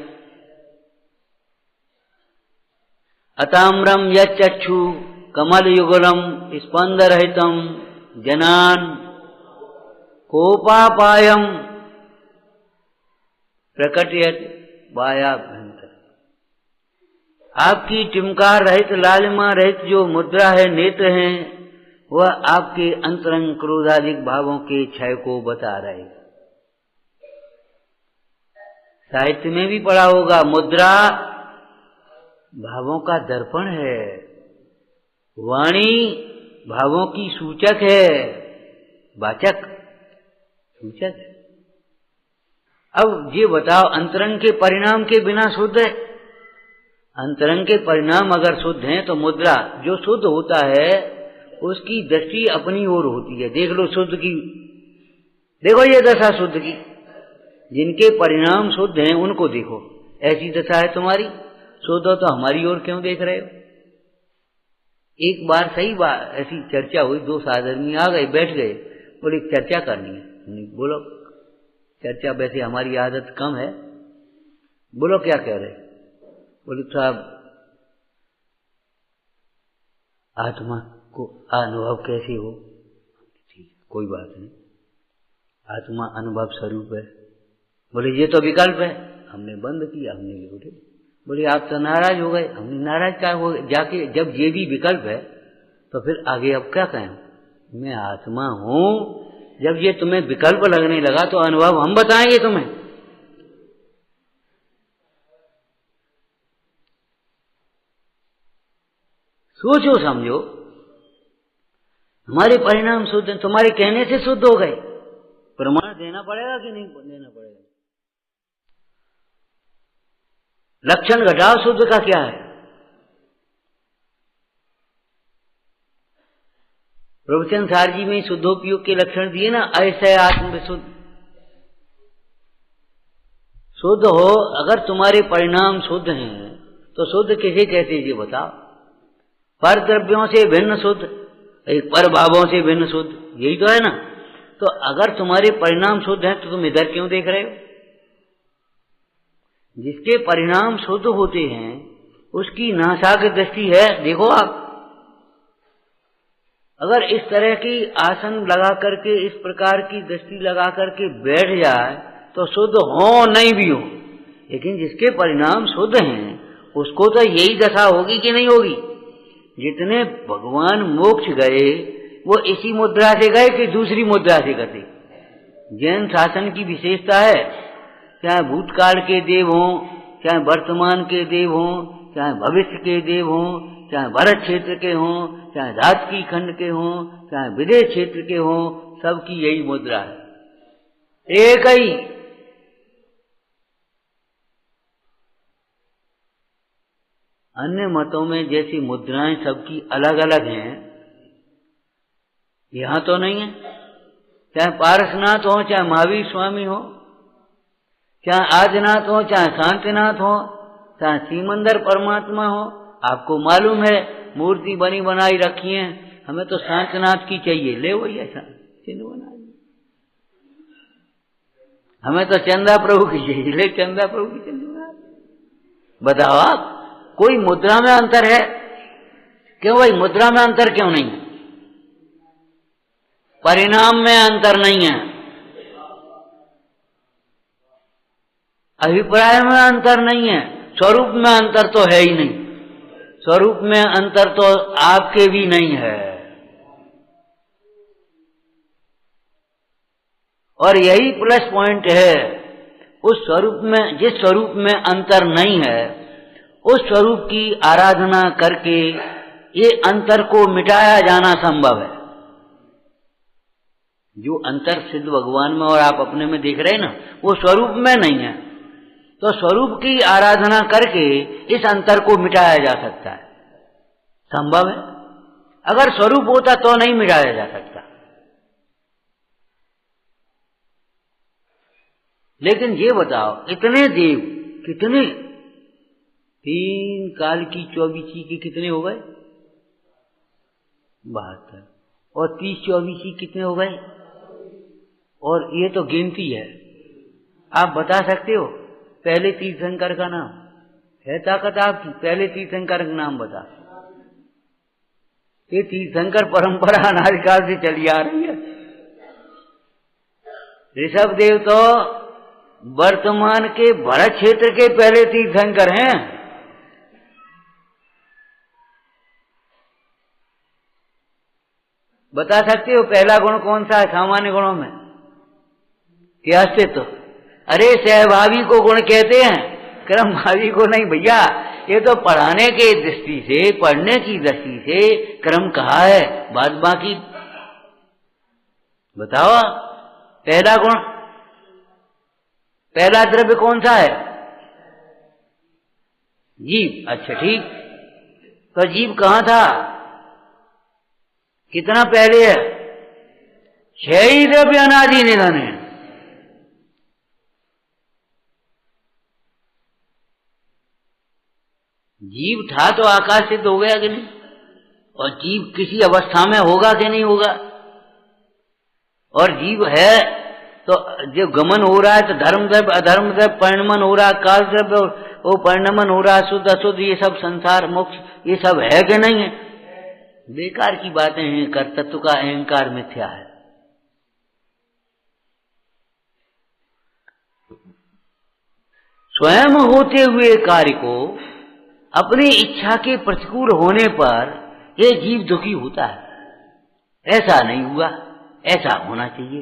अताम्रम यच्चक्षु कमल युगलम स्पंद रहितम जनान कोपापायम प्रकटयत वायाभ्यंतर। आपकी टिमकार रहित, लालिमा रहित जो मुद्रा है, नेत्र हैं, वह आपके अंतरंग क्रोधाधिक भावों के क्षय को बता रहे। साहित्य में भी पढ़ा होगा, मुद्रा भावों का दर्पण है, वाणी भावों की सूचक है, वाचक सूचक है। अब ये बताओ, अंतरंग के परिणाम के बिना शुद्ध है? अंतरंग के परिणाम अगर शुद्ध हैं तो मुद्रा जो शुद्ध होता है उसकी दृष्टि अपनी ओर होती है। देख लो शुद्ध की, देखो ये दशा शुद्ध की, जिनके परिणाम शुद्ध हैं उनको देखो, ऐसी दशा है तुम्हारी। शुद्ध हो तो हमारी ओर क्यों देख रहे हो? एक बार सही बात ऐसी चर्चा हुई, 2 आदमी आ गए, बैठ गए, बोले चर्चा करनी है। बोलो चर्चा, वैसे हमारी आदत कम है, बोलो क्या कह रहे? बोले साहब आत्मा को अनुभव कैसे हो? ठीक, कोई बात नहीं, आत्मा अनुभव स्वरूप है। बोले ये तो विकल्प है, हमने बंद किया, हमने उठे। बोले आप तो नाराज हो गए। हमने नाराज क्या हो गए? जाके जब ये भी विकल्प है तो फिर आगे अब क्या कहें? मैं आत्मा हूं, जब ये तुम्हें विकल्प लगने लगा तो अनुभव हम बताएंगे तुम्हें। सोचो समझो, हमारे परिणाम शुद्ध, तुम्हारे कहने से शुद्ध हो गए, प्रमाण देना पड़ेगा कि नहीं देना पड़ेगा? लक्षण घटाओ शुद्ध का क्या है? प्रवचन सार जी में शुद्धोपयोग के लक्षण दिए ना, ऐसे आत्मविशुद्ध शुद्ध हो। अगर तुम्हारे परिणाम शुद्ध हैं तो शुद्ध किसे कहते हैं ये बताओ? पर द्रव्यों से भिन्न शुद्ध, एक पर भावों से भिन्न शुद्ध, यही तो है ना। तो अगर तुम्हारे परिणाम शुद्ध हैं तो तुम इधर क्यों देख रहे हो? जिसके परिणाम शुद्ध होते हैं उसकी नासाग्र दृष्टि है। देखो आप अगर इस तरह की आसन लगा करके, इस प्रकार की दृष्टि लगा करके बैठ जाए तो शुद्ध हो नहीं भी हो, लेकिन जिसके परिणाम शुद्ध हैं उसको तो यही दशा होगी कि नहीं होगी? जितने भगवान मोक्ष गए वो इसी मुद्रा से गए कि दूसरी मुद्रा से गए? जैन शासन की विशेषता है, चाहे भूतकाल के देव हों, चाहे वर्तमान के देव हों, चाहे भविष्य के देव हों, चाहे भरत क्षेत्र के हों, चाहे धातकी खंड के हों, चाहे विदेश क्षेत्र के हों, सबकी यही मुद्रा है, एक ही। अन्य मतों में जैसी मुद्राएं सबकी अलग अलग हैं, यहां तो नहीं है। चाहे पारसनाथ हो, चाहे महावीर स्वामी हो, चाहे आदिनाथ हो, चाहे शांतिनाथ हो, चाहे सीमंदर परमात्मा हो, आपको मालूम है मूर्ति बनी बनाई रखी है। हमें तो शांतिनाथ की चाहिए, ले वही ऐसा चिन्ह बना। हमें तो चंदा प्रभु की चाहिए, ले चंदा प्रभु की चिन्ह बना। बताओ आप, कोई मुद्रा में अंतर है? क्यों भाई मुद्रा में अंतर क्यों नहीं है? परिणाम में अंतर नहीं है, अभिप्राय में अंतर नहीं है, स्वरूप में अंतर तो है ही नहीं। स्वरूप में अंतर तो आपके भी नहीं है। और यही प्लस पॉइंट है उस स्वरूप में। जिस स्वरूप में अंतर नहीं है उस स्वरूप की आराधना करके ये अंतर को मिटाया जाना संभव है। जो अंतर सिद्ध भगवान में और आप अपने में देख रहे हैं ना, वो स्वरूप में नहीं है। तो स्वरूप की आराधना करके इस अंतर को मिटाया जा सकता है, संभव है। अगर स्वरूप होता तो नहीं मिटाया जा सकता। लेकिन ये बताओ, इतने देव कितने, 3 काल की 24 के कितने हो गए? 72। और 30-24 कितने हो गए? और ये तो गिनती है। आप बता सकते हो पहले तीर्थंकर का नाम? है ताकत आपकी? पहले तीर्थंकर का नाम बता। ये तीर्थंकर परंपरा अनादिकाल से चली आ रही है। ऋषभ देव तो वर्तमान के भरत क्षेत्र के पहले तीर्थंकर हैं। बता सकते हो पहला गुण कौन सा है सामान्य गुणों में? क्या अस्तित्व? अरे सहभावी को गुण कहते हैं, क्रमभावी को नहीं भैया। ये तो पढ़ाने के दृष्टि से, पढ़ने की दृष्टि से क्रम कहा है, बाद बाकी बताओ। पहला गुण, पहला द्रव्य कौन सा है? जीव। अच्छा ठीक, तो जीव कहां था? कितना पहले है? 6 ही द्रव्य अनादि निधन है। जीव था तो आकाश सिद्ध हो गया कि नहीं? और जीव किसी अवस्था में होगा कि नहीं होगा? और जीव है तो जो गमन हो रहा है तो धर्म द्रव्य अधर्म द्रव्य परिणमन हो रहा है, काल द्रव्य वो परिणमन हो रहा है, शुद्ध अशुद्ध ये सब संसार मोक्ष ये सब है कि नहीं है? बेकार की बातें हैं। कर्तृत्व का अहंकार मिथ्या है। स्वयं होते हुए कार्य को अपनी इच्छा के प्रतिकूल होने पर यह जीव दुखी होता है। ऐसा नहीं हुआ, ऐसा होना चाहिए।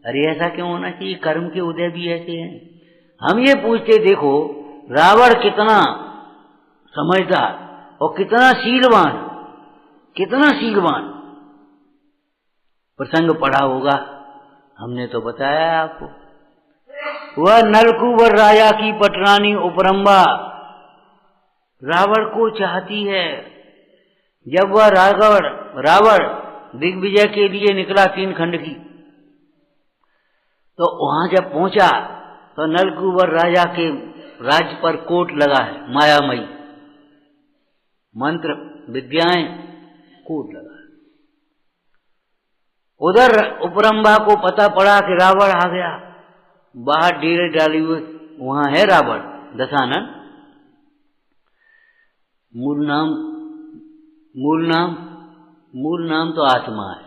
अरे ऐसा क्यों होना चाहिए? कर्म के उदय भी ऐसे हैं। हम ये पूछते, देखो रावण कितना समझदार और कितना शीलवान, कितना शीलवान। प्रसंग पढ़ा होगा, हमने तो बताया है आपको। वह नलकूबर राजा की पटरानी उपरंबा रावण को चाहती है। जब वह रावण दिग्विजय के लिए निकला 3 खंड की, तो वहां जब पहुंचा तो नलकूबर राजा के राज्य पर कोट लगा है, मायामयी मंत्र विद्याएं कोट लगा। उधर उपरंबा को पता पड़ा कि रावण आ गया, बाहर डेरे डाली हुए वहां है रावण दशानन। मूल नाम तो आत्मा है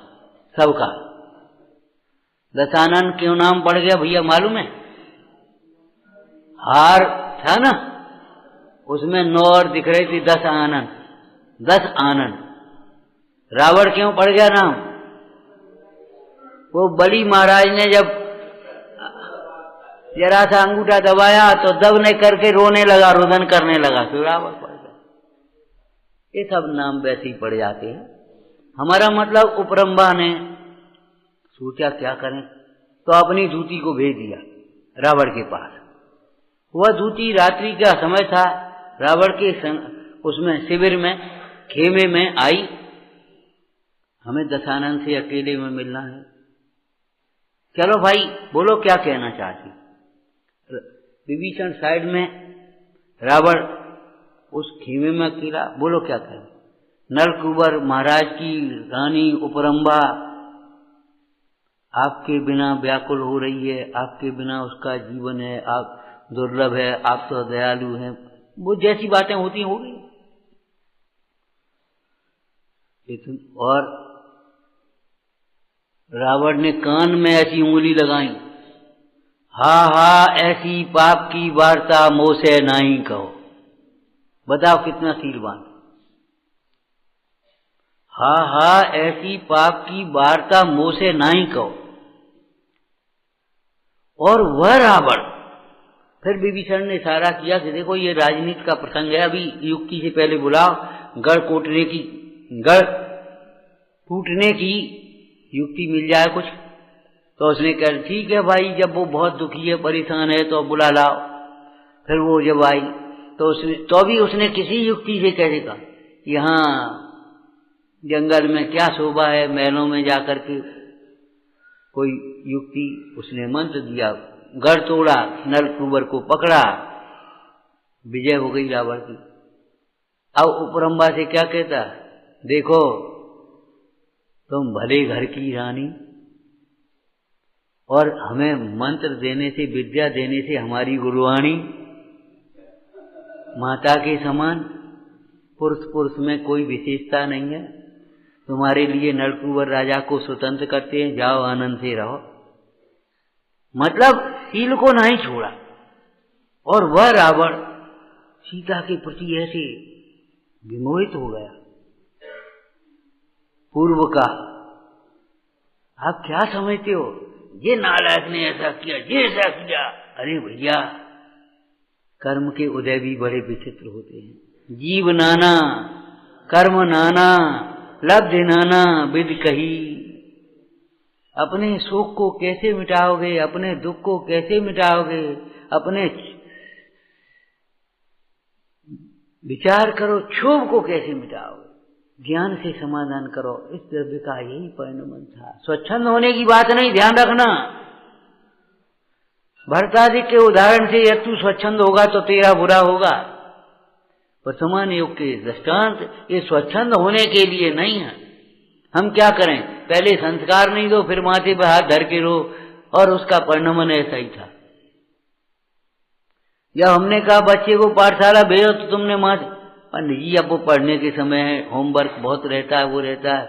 सबका। दशानन क्यों नाम पड़ गया भैया मालूम है? हार था ना, उसमें 9 और दिख रही थी 10 आनंद, 10 आनंद। रावण क्यों पड़ गया नाम? वो बलि महाराज ने जब जरा सा अंगूठा दबाया तो दबने करके रोने लगा, रुदन करने लगा, तो रावण पड़ गया। ये सब नाम वैसे ही पड़ जाते हैं। हमारा मतलब उपरंबा ने सोचा क्या करें, तो अपनी दूती को भेज दिया रावण के पास। वह दूती रात्रि का समय था, रावण के उसमें शिविर में खेमे में आई, हमें दशानन से अकेले में मिलना है। चलो भाई बोलो क्या कहना चाहती। विभीषण साइड में, रावण उस खेमे में अकेला, बोलो क्या कहे। नलकूबर महाराज की रानी उपरंबा आपके बिना व्याकुल हो रही है, आपके बिना उसका जीवन है, आप दुर्लभ है, आप तो दयालु हैं, वो जैसी बातें होती होगी। और रावण ने कान में ऐसी उंगली लगाई, हा ऐसी पाप की वार्ता मोसे नहीं कहो। बताओ कितना शीलवान। हा ऐसी पाप की वार्ता मोसे नहीं कहो। और वह रावण फिर विभीषण ने इशारा किया कि देखो ये राजनीति का प्रसंग है, अभी युक्ति से पहले बुलाओ, गढ़ टूटने की युक्ति मिल जाए कुछ। तो उसने कहा ठीक है भाई, जब वो बहुत दुखी है, परेशान है, तो बुला लाओ। फिर वो जब आई तो भी उसने किसी युक्ति से कह देगा, यहाँ जंगल में क्या शोभा है, महलों में जाकर के कोई युक्ति उसने मंत्र दिया, गढ़ तोड़ा, नलकूबर को पकड़ा, विजय हो गई रावण की। अब उपरंबा से क्या कहता, देखो तुम भले घर की रानी, और हमें मंत्र देने से, विद्या देने से हमारी गुरुवाणी माता के समान, पुरुष में कोई विशेषता नहीं है। तुम्हारे लिए नलकूबर राजा को स्वतंत्र करते हैं, जाओ आनंद से रहो। मतलब शील को नहीं छोड़ा। और वह रावण सीता के प्रति ऐसे विमोहित हो गया। पूर्व का आप क्या समझते हो, ये नालायक ने ऐसा किया, ये ऐसा किया। अरे भैया, कर्म के उदय भी बड़े विचित्र होते हैं। जीव नाना कर्म नाना लब्धि नाना विधि कही। अपने सुख को कैसे मिटाओगे, अपने दुख को कैसे मिटाओगे, अपने विचार करो, क्षोभ को कैसे मिटाओगे, ज्ञान से समाधान करो। इस द्रव्य का यही परिणमन था। स्वच्छंद होने की बात नहीं, ध्यान रखना। भरतादि के उदाहरण से यदि तू स्वच्छंद होगा तो तेरा बुरा होगा। वर्तमान युग के दृष्टांत ये स्वच्छंद होने के लिए नहीं है। हम क्या करें, पहले संस्कार नहीं दो, फिर माथे पर हाथ धर के रो, और उसका परिणमन ऐसा ही था। जब हमने कहा बच्चे को पाठशाला भेजो तो तुमने माथे, पंडित जी अब वो पढ़ने के समय है, होमवर्क बहुत रहता है, वो रहता है,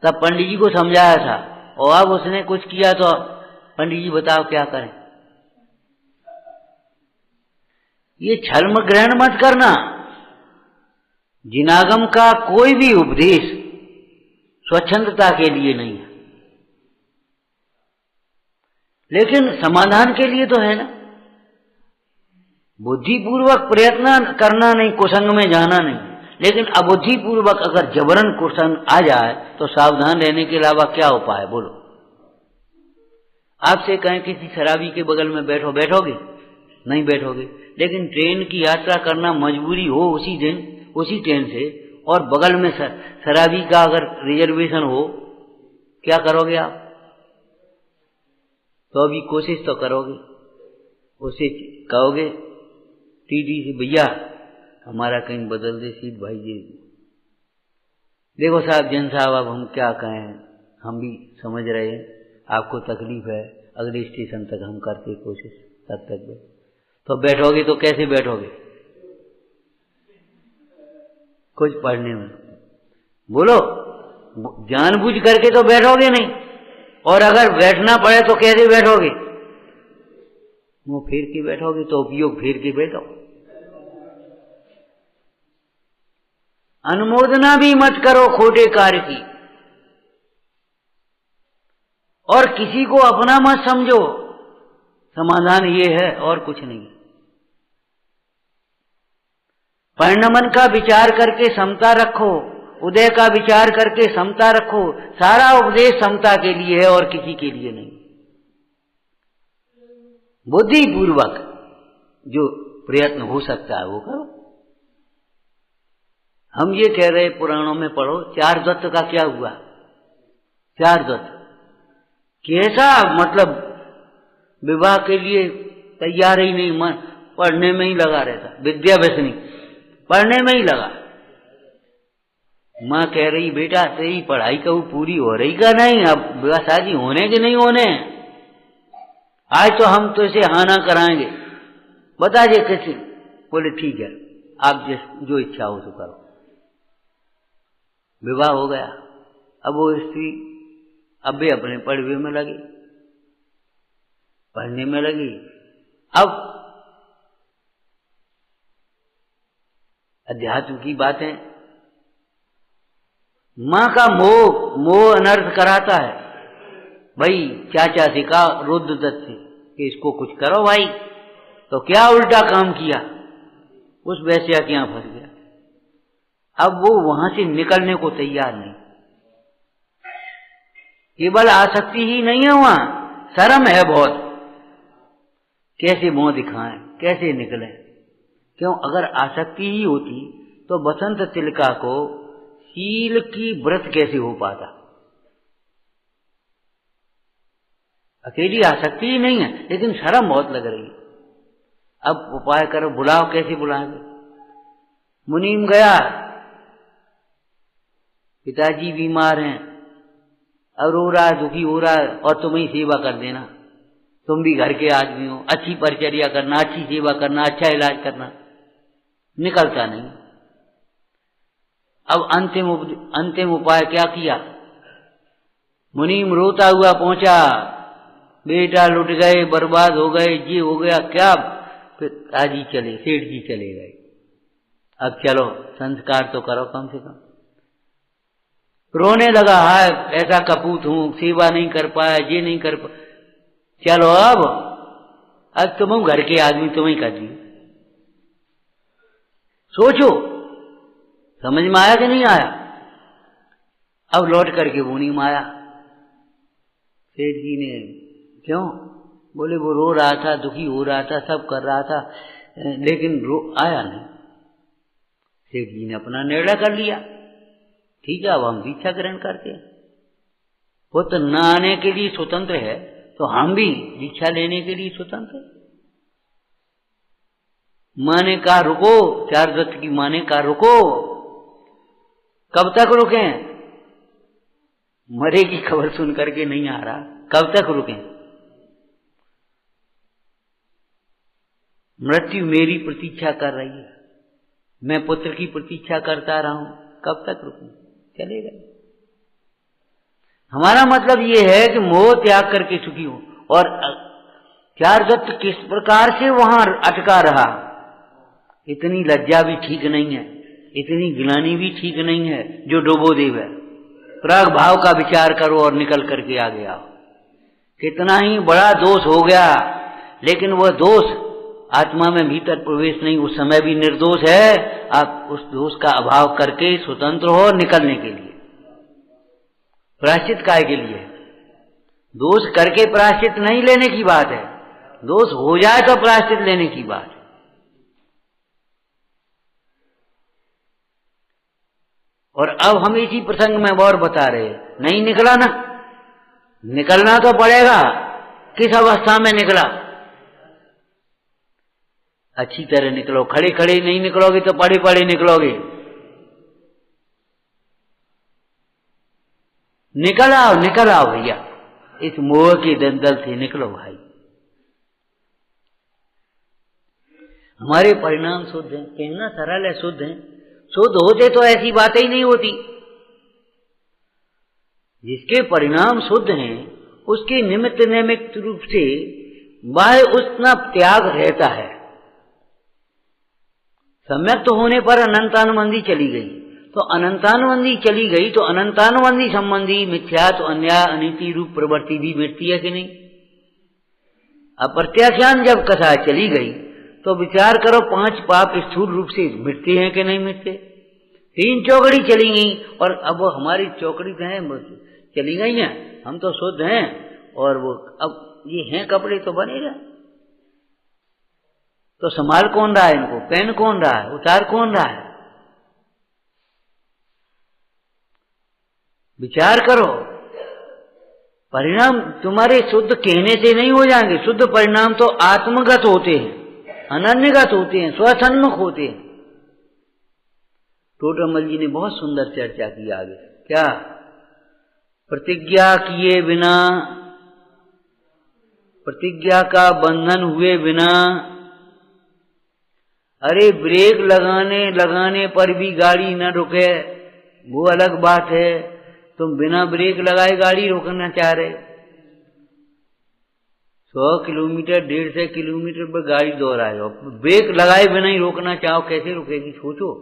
तब पंडित जी को समझाया था। और अब उसने कुछ किया तो पंडित जी बताओ क्या करें। ये छल्म ग्रहण मत करना। जिनागम का कोई भी उपदेश स्वच्छंदता के लिए नहीं है। लेकिन समाधान के लिए तो है ना। बुद्धिपूर्वक प्रयत्न करना नहीं, कुसंग में जाना नहीं, लेकिन अबुद्धिपूर्वक अगर जबरन कुसंग आ जाए तो सावधान रहने के अलावा क्या उपाय है? बोलो। आपसे कहें किसी शराबी के बगल में बैठो, बैठोगे? नहीं बैठोगे। लेकिन ट्रेन की यात्रा करना मजबूरी हो उसी दिन उसी ट्रेन से, और बगल में शराबी का अगर रिजर्वेशन हो, क्या करोगे आप? तो अभी कोशिश तो करोगे, उसे कहोगे टीटी से, भैया हमारा कहीं बदल दे सीट भाई जी। देखो साहब, जन साहब, अब हम क्या कहें, हम भी समझ रहे हैं आपको तकलीफ है, अगले स्टेशन तक हम करते कोशिश, तब तक तो बैठोगे तो कैसे बैठोगे? कुछ पढ़ने में बोलो, जानबूझ करके तो बैठोगे नहीं, और अगर बैठना पड़े तो कैसे बैठोगे? मुंह फेर के बैठोगे, तो उपयोग फेर के बैठो। अनुमोदना भी मत करो खोटे कार्य की, और किसी को अपना मत समझो। समाधान ये है और कुछ नहीं। परिणमन का विचार करके समता रखो, उदय का विचार करके समता रखो। सारा उपदेश समता के लिए है और किसी के लिए नहीं। बुद्धिपूर्वक जो प्रयत्न हो सकता है वो करो। हम ये कह रहे पुराणों में पढ़ो, चार दत्त का क्या हुआ? चार दत्त कैसा, मतलब विवाह के लिए तैयार ही नहीं, मन पढ़ने में ही लगा रहता, विद्या व्यसनी, पढ़ने में ही लगा। माँ कह रही बेटा तेरी पढ़ाई कब पूरी हो रही का नहीं, अब विवाह शादी होने के नहीं होने, आज तो हम तो इसे हाना कराएंगे, बता दे कैसे। बोले ठीक है, आप जो इच्छा हो सो करो। विवाह हो गया। अब वो स्त्री अब भी अपने पढ़वे में लगी, पढ़ने में लगी। अब अध्यात्म की बातें, मां का मोह अनर्थ कराता है। भाई चाचा से कहा रुद्रदत्त से कि इसको कुछ करो भाई, तो क्या उल्टा काम किया, उस वैश्या के यहां फंस गया। अब वो वहां से निकलने को तैयार नहीं। केवल आसक्ति ही नहीं है, वहां शर्म है बहुत, कैसे मुंह दिखाएं, कैसे निकले। क्यों? अगर आसक्ति ही होती तो बसंत तिलका को शील की व्रत कैसे हो पाता? अकेली आसक्ति ही नहीं है, लेकिन शर्म बहुत लग रही। अब उपाय करो, बुलाओ, कैसे बुलाएंगे? मुनीम गया, पिताजी बीमार हैं, अब रो रहा है, दुखी हो रहा है, और तुम ही सेवा कर देना, तुम भी घर के आदमी हो, अच्छी परिचर्या करना, अच्छी सेवा करना, अच्छा इलाज करना। निकलता नहीं। अब अंतिम उपाय क्या किया? मुनीम रोता हुआ पहुंचा, बेटा लुट गए, बर्बाद हो गए, ये हो गया क्या। पिताजी चले, सेठ जी चले गए। अब चलो संस्कार तो करो कम से कम। रोने लगा, हाय ऐसा कपूत हूं, सेवा नहीं कर पाया, ये नहीं कर पाया। चलो अब तुम घर के आदमी, तुम ही कर दी। सोचो, समझ में आया कि नहीं आया? अब लौट करके वो नहीं आया। सेठ जी ने, क्यों? बोले वो रो रहा था, दुखी हो रहा था, सब कर रहा था, लेकिन आया नहीं। सेठ जी ने अपना निर्णय कर लिया, ठीक है अब हम दीक्षा ग्रहण करते हैं। वो तो न आने के लिए स्वतंत्र है, तो हम भी दीक्षा लेने के लिए स्वतंत्र है। मां ने कहा रुको, चार दत्त की मां ने कहा रुको। कब तक रुके? मरे की खबर सुन करके नहीं आ रहा, कब तक रुके? मृत्यु मेरी प्रतीक्षा कर रही है, मैं पुत्र की प्रतीक्षा करता रहा हूं, कब तक रुकूं? चले गए। हमारा मतलब ये है कि मोह त्याग करके सुखी हो। और चार दत्त किस प्रकार से वहां अटका रहा, इतनी लज्जा भी ठीक नहीं है, इतनी गिलानी भी ठीक नहीं है जो डुबो देव है। प्राग भाव का विचार करो और निकल करके आगे आओ। कितना ही बड़ा दोष हो गया, लेकिन वह दोष आत्मा में भीतर प्रवेश नहीं, उस समय भी निर्दोष है। आप उस दोष का अभाव करके स्वतंत्र हो निकलने के लिए। प्रायश्चित काय के लिए? दोष करके प्रायश्चित नहीं लेने की बात है, दोष हो जाए तो प्रायश्चित लेने की बात है। और अब हम इसी प्रसंग में और बता रहे, नहीं निकला ना, निकलना तो पड़ेगा। किस अवस्था में निकला? अच्छी तरह निकलो, खड़े खड़े नहीं निकलोगे तो पड़े पड़े निकलोगे। निकल आओ भैया, इस मोह के दंदल से निकलो भाई। हमारे परिणाम शुद्ध हैं, कहना सरल है, शुद्ध हैं। शुद्ध होते तो ऐसी बातें ही नहीं होती। जिसके परिणाम शुद्ध हैं उसके निमित्त रूप से बाह्य उतना त्याग रहता है। सम्यक्त होने पर अनंतानुबंधी चली गई, तो अनंतानुबंधी चली गई तो अनंतानुबंधी संबंधी मिथ्यात्व, अन्याय, अनिति रूप प्रवृत्ति भी मिटती है कि नहीं? अप्रत्याख्यान जब कथा चली गई तो विचार करो, 5 पाप स्थूल रूप से मिटते हैं कि नहीं मिटते? 3 चौकड़ी चली गई, और अब वो हमारी चौकड़ी तो है चली गई हैं, हम तो शुद्ध हैं, और वो अब ये हैं कपड़े तो बने रहे, तो संभाल कौन रहा है इनको? पहन कौन रहा है? उतार कौन रहा है? विचार करो। परिणाम तुम्हारे शुद्ध कहने से नहीं हो जाएंगे, शुद्ध परिणाम तो आत्मगत होते हैं, अनन्यगत होते हैं, स्वसन्मुख होते हैं। टोटरमल जी ने बहुत सुंदर चर्चा की आगे। क्या? प्रतिज्ञा किए बिना, प्रतिज्ञा का बंधन हुए बिना, अरे ब्रेक लगाने पर भी गाड़ी न रुके, वो अलग बात है। तुम बिना ब्रेक लगाए गाड़ी रोकना चाह रहे, 100 किलोमीटर 150 किलोमीटर पर गाड़ी दौड़ाए हो, ब्रेक लगाए बिना ही रोकना चाहो, कैसे रुकेगी? सोचो।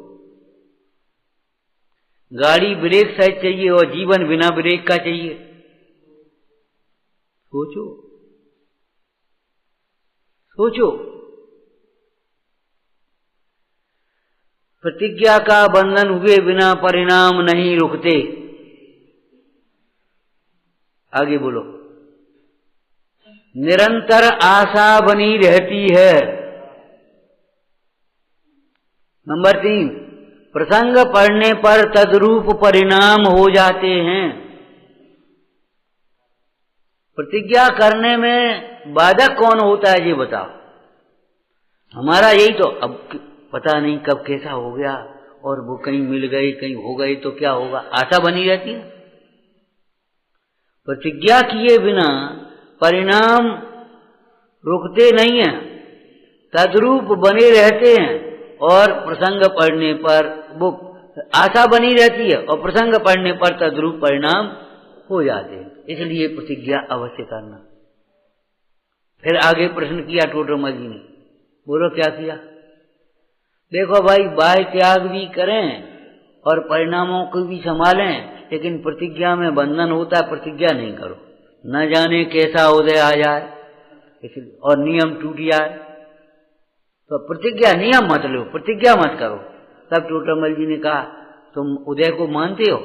गाड़ी ब्रेक सहित चाहिए और जीवन बिना ब्रेक का चाहिए, सोचो सोचो। प्रतिज्ञा का बंधन हुए बिना परिणाम नहीं रुकते। आगे बोलो। निरंतर आशा बनी रहती है। नंबर 3, प्रसंग पढ़ने पर तद्रूप परिणाम हो जाते हैं। प्रतिज्ञा करने में बाधक कौन होता है ये बताओ? हमारा यही तो, अब पता नहीं कब कैसा हो गया, और वो कहीं मिल गई कहीं हो गई तो क्या होगा, आशा बनी रहती है। प्रतिज्ञा किए बिना परिणाम रुकते नहीं हैं, तद्रूप बने रहते हैं, और प्रसंग पढ़ने पर वो आशा बनी रहती है, और प्रसंग पढ़ने पर तद्रूप परिणाम हो जाते हैं। इसलिए प्रतिज्ञा अवश्य करना। फिर आगे प्रश्न किया टोटरमल जी ने, बोलो क्या किया? देखो भाई, बाह्य त्याग भी करें और परिणामों को भी संभालें, लेकिन प्रतिज्ञा में बंधन होता है, प्रतिज्ञा नहीं करो, न जाने कैसा उदय आ जाए और नियम टूट जाए। तो प्रतिज्ञा, नियम मत लो, प्रतिज्ञा मत करो। तब टोटरमल जी ने कहा, तुम उदय को मानते हो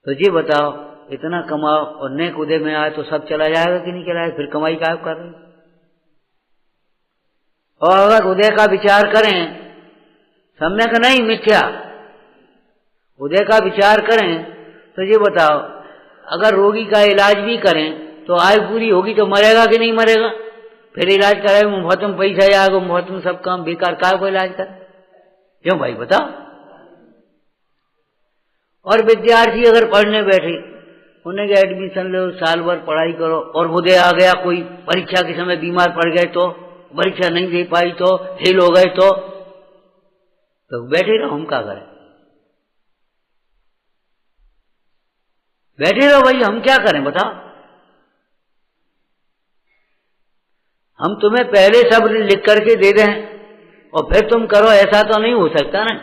तो ये बताओ, इतना कमाओ और नेक उदय में आए तो सब चला जाएगा कि नहीं चला जाएगा? फिर कमाई क्या कर रहे? और अगर उदय का विचार करें, सम्यक नहीं मिथ्या उदय का विचार करें, तो ये बताओ, अगर रोगी का इलाज भी करें तो आयु पूरी होगी तो मरेगा कि नहीं मरेगा? फिर इलाज कराए बहुत में पैसा जाएगा, बहुत में सब काम बेकार, काय को इलाज कर? क्यों भाई बताओ? और विद्यार्थी अगर पढ़ने बैठे, उन्हें क्या एडमिशन लो, साल भर पढ़ाई करो, और उदय आ गया, कोई परीक्षा के समय बीमार पड़ गए तो, परीक्षा नहीं दे पाई तो, फेल हो गए तो बैठे रहो, हम क्या करें? बैठे रहो भाई, हम क्या करें बताओ? हम तुम्हें पहले सब लिख करके दे दें और फिर तुम करो, ऐसा तो नहीं हो सकता ना।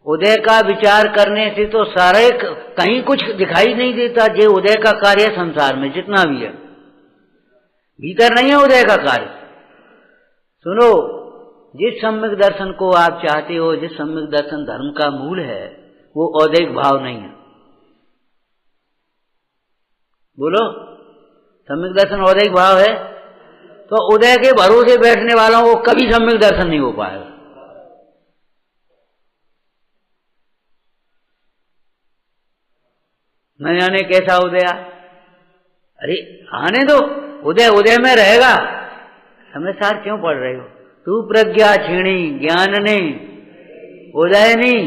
उदय का विचार करने से तो सारे कहीं कुछ दिखाई नहीं देता। जे उदय का कार्य संसार में जितना भी है, भीतर नहीं है उदय का कार्य। सुनो, जिस सम्यक दर्शन को आप चाहते हो, जिस सम्यक दर्शन धर्म का मूल है, वो औदैहिक भाव नहीं है। बोलो, सम्यक दर्शन औदैहिक भाव है तो उदय के भरोसे बैठने वालों को कभी सम्यक दर्शन नहीं हो पाएगा। न जाने कैसा उदय। अरे आने दो, उदय उदय में रहेगा। समझदार क्यों पढ़ रहे हो? तू प्रज्ञा छीणी ज्ञान ने उदय नहीं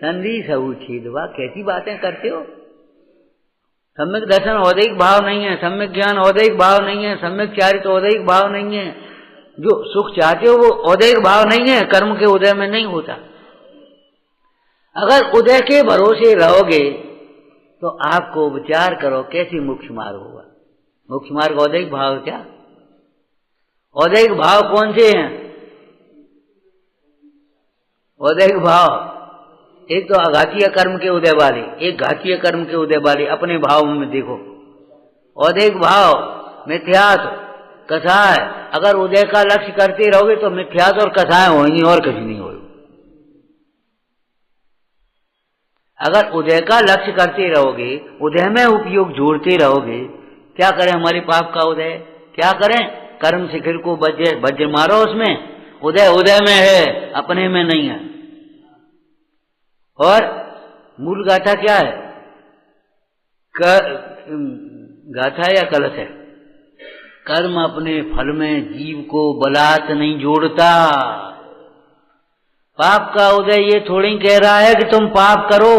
संधि सबू छेदवा। कैसी बातें करते हो? सम्यक दर्शन औदैहिक भाव नहीं है, सम्यक ज्ञान औदैहिक भाव नहीं है, सम्यक चारित्र औदैहिक भाव नहीं है। जो सुख चाहते हो वो औदैहिक भाव नहीं है, कर्म के उदय में नहीं होता। अगर उदय के भरोसे रहोगे तो आपको विचार करो कैसी मुख्य मार्ग होगा। मुख्य मार्ग औदैहिक भाव क्या? औदैहिक भाव कौन से हैं? औदैहिक भाव एक तो अघातीय कर्म के उदय वाले, एक घातीय कर्म के उदय वाले। अपने भाव में देखो, औदैहिक भाव मिथ्यात्व कथाएं। अगर उदय का लक्ष्य करते रहोगे तो मिथ्यात्व और कथाएं होंगी और कुछ नहीं होगा। अगर उदय का लक्ष्य करते रहोगे, उदय में उपयोग जोड़ते रहोगे, क्या करें हमारे पाप का उदय? क्या करें? कर्म शिखर को वज्र मारो, उसमें उदय उदय में है, अपने में नहीं है। और मूल गाथा क्या है? गाथा या कलश है? कर्म अपने फल में जीव को बलात् नहीं जोड़ता। पाप का उदय ये थोड़ी कह रहा है कि तुम पाप करो।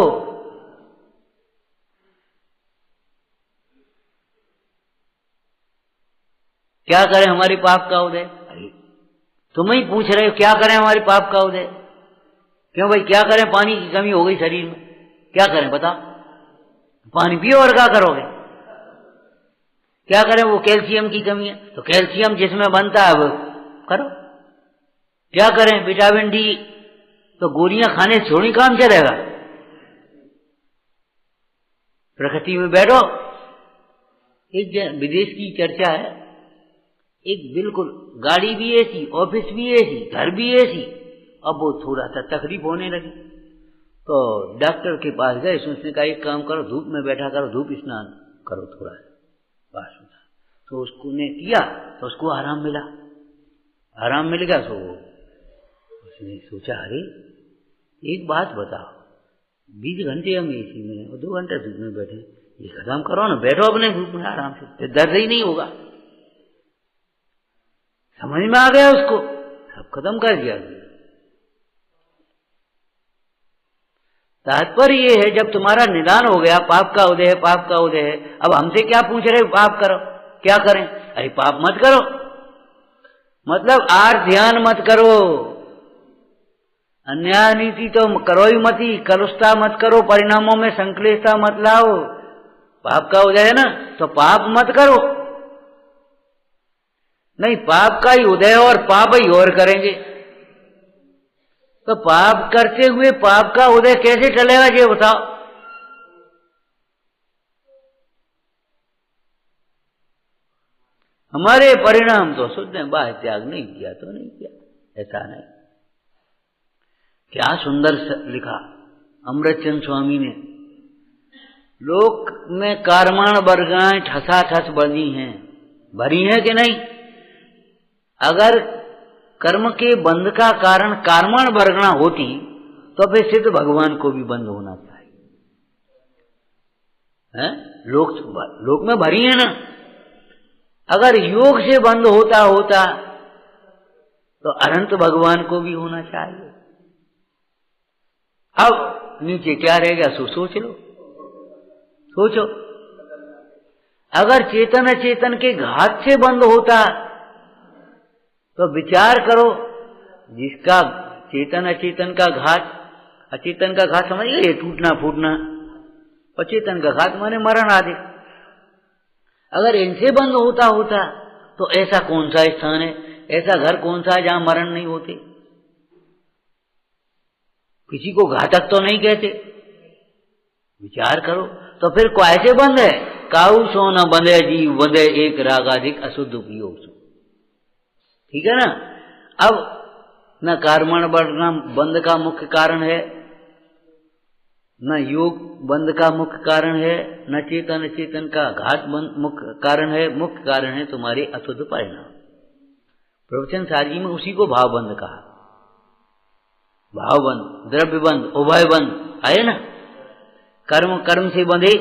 क्या करें हमारी पाप का उदय? तुम ही पूछ रहे हो क्या करें हमारी पाप का उदय? क्यों भाई, क्या करें? पानी की कमी हो गई शरीर में, क्या करें बताओ? पानी पियो और क्या करोगे? क्या करें? वो कैल्शियम की कमी है तो कैल्शियम जिसमें बनता है वो करो। क्या करें? विटामिन डी तो गोलियां खाने से थोड़ी काम चलेगा। प्रकृति में बैठो। एक विदेश की चर्चा है, एक बिल्कुल गाड़ी भी ऐसी, ऑफिस भी ऐसी, घर भी ऐसी। अब वो थोड़ा सा तकलीफ होने लगी तो डॉक्टर के पास गए। उसने कहा एक काम करो, धूप में बैठा करो, धूप स्नान करो थोड़ा सा। तो उसको ने किया तो उसको आराम मिला। आराम मिल गया तो उसने सोचा, अरे एक बात बताओ, 20 घंटे हम एसी में और 2 घंटे धूप में बैठे, ये खत्म करो ना, बैठो अपने धूप में आराम से, दर्द ही नहीं होगा। समझ में आ गया उसको, सब खत्म कर दिया। तात्पर्य ये है, जब तुम्हारा निदान हो गया पाप का उदय है, पाप का उदय है, अब हमसे क्या पूछ रहे पाप करो? क्या करें? अरे पाप मत करो, मतलब आर ध्यान मत करो, अन्याय नीति तो करो ही मत ही, कलुषता मत करो, परिणामों में संक्लेशता मत लाओ। पाप का उदय है ना तो पाप मत करो। नहीं, पाप का ही उदय और पाप ही और करेंगे तो पाप करते हुए पाप का उदय कैसे टलेगा ये बताओ? हमारे परिणाम तो शुद्ध है, बाह्य त्याग नहीं किया तो नहीं किया, ऐसा नहीं। क्या सुंदर लिखा अमृतचंद स्वामी ने। लोक में कारमाण बरगाएं ठसाठस बनी हैं, भरी हैं कि नहीं? अगर कर्म के बंध का कारण कारमाण बरगना होती तो फिर सिद्ध भगवान को भी बंद होना चाहिए। लोक में भरी है ना। अगर योग से बंद होता तो अनंत भगवान को भी होना चाहिए। अब नीचे क्या रह गया सो सोच लो, सोचो। अगर चेतन अचेतन के घात से बंद होता तो विचार करो, जिसका चेतन अचेतन का घात, अचेतन का घात समझ गए, टूटना फूटना, और चेतन का घात माने मरण आदि। अगर इनसे बंद होता तो ऐसा कौन सा स्थान है, ऐसा घर कौन सा है जहां मरण नहीं होते? किसी को घातक तो नहीं कहते। विचार करो तो फिर कैसे बंद है? काऊ सो न बंधे जीव बंधे एक रागाधिक अशुद्ध उपयोग सो। ठीक है ना। अब न कर्मण बंध का मुख्य कारण है, न योग बंध का मुख्य कारण है, न चेतन चेतन का घात मुख्य कारण है। मुख्य कारण है तुम्हारे अशुद्ध परिणाम। प्रवचन सारजी में उसी को भावबंध कहा। भावबंध, द्रव्यबंध, उभयबंध आए ना। कर्म कर्म से बंधे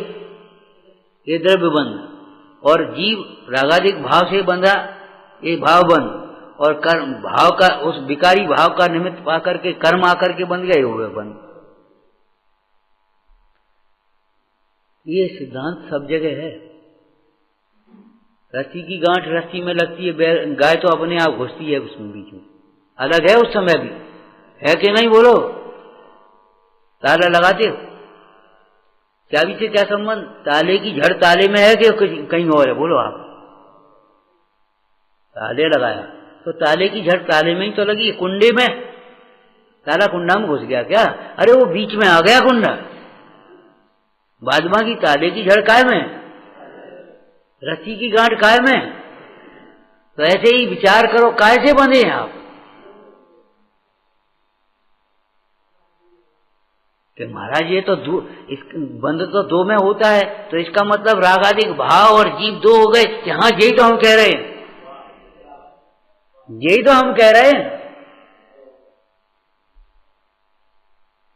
ये द्रव्यबंध, और जीव रागाधिक भाव से बंधा ये भावबंध, और कर्म भाव का उस विकारी भाव का निमित्त पाकर के कर्म आकर के बंध गए हुए बंध। ये सिद्धांत सब जगह है। रस्सी की गांठ रस्सी में लगती है, गाय तो अपने आप घुसती है उसमें बीच में, अलग है उस समय भी, है कि नहीं बोलो? ताला लगाते हो, चाबी से क्या संबंध? ताले की झड़ ताले में है कि कहीं और है? बोलो आप। ताले लगाया तो ताले की झड़ ताले में ही तो लगी, कुंडे में। ताला कुंडा में घुस गया क्या? अरे वो बीच में आ गया कुंडा। बादमा की ताले की झड़ काय में, रस्सी की गांठ काय में। तो ऐसे ही विचार करो, काय से बंधे हैं आप? कि महाराज ये तो इस बंध तो दो में होता है, तो इसका मतलब रागाधिक भाव और जीव दो हो गए। यहां यही तो हम कह रहे हैं, यही तो हम कह रहे हैं।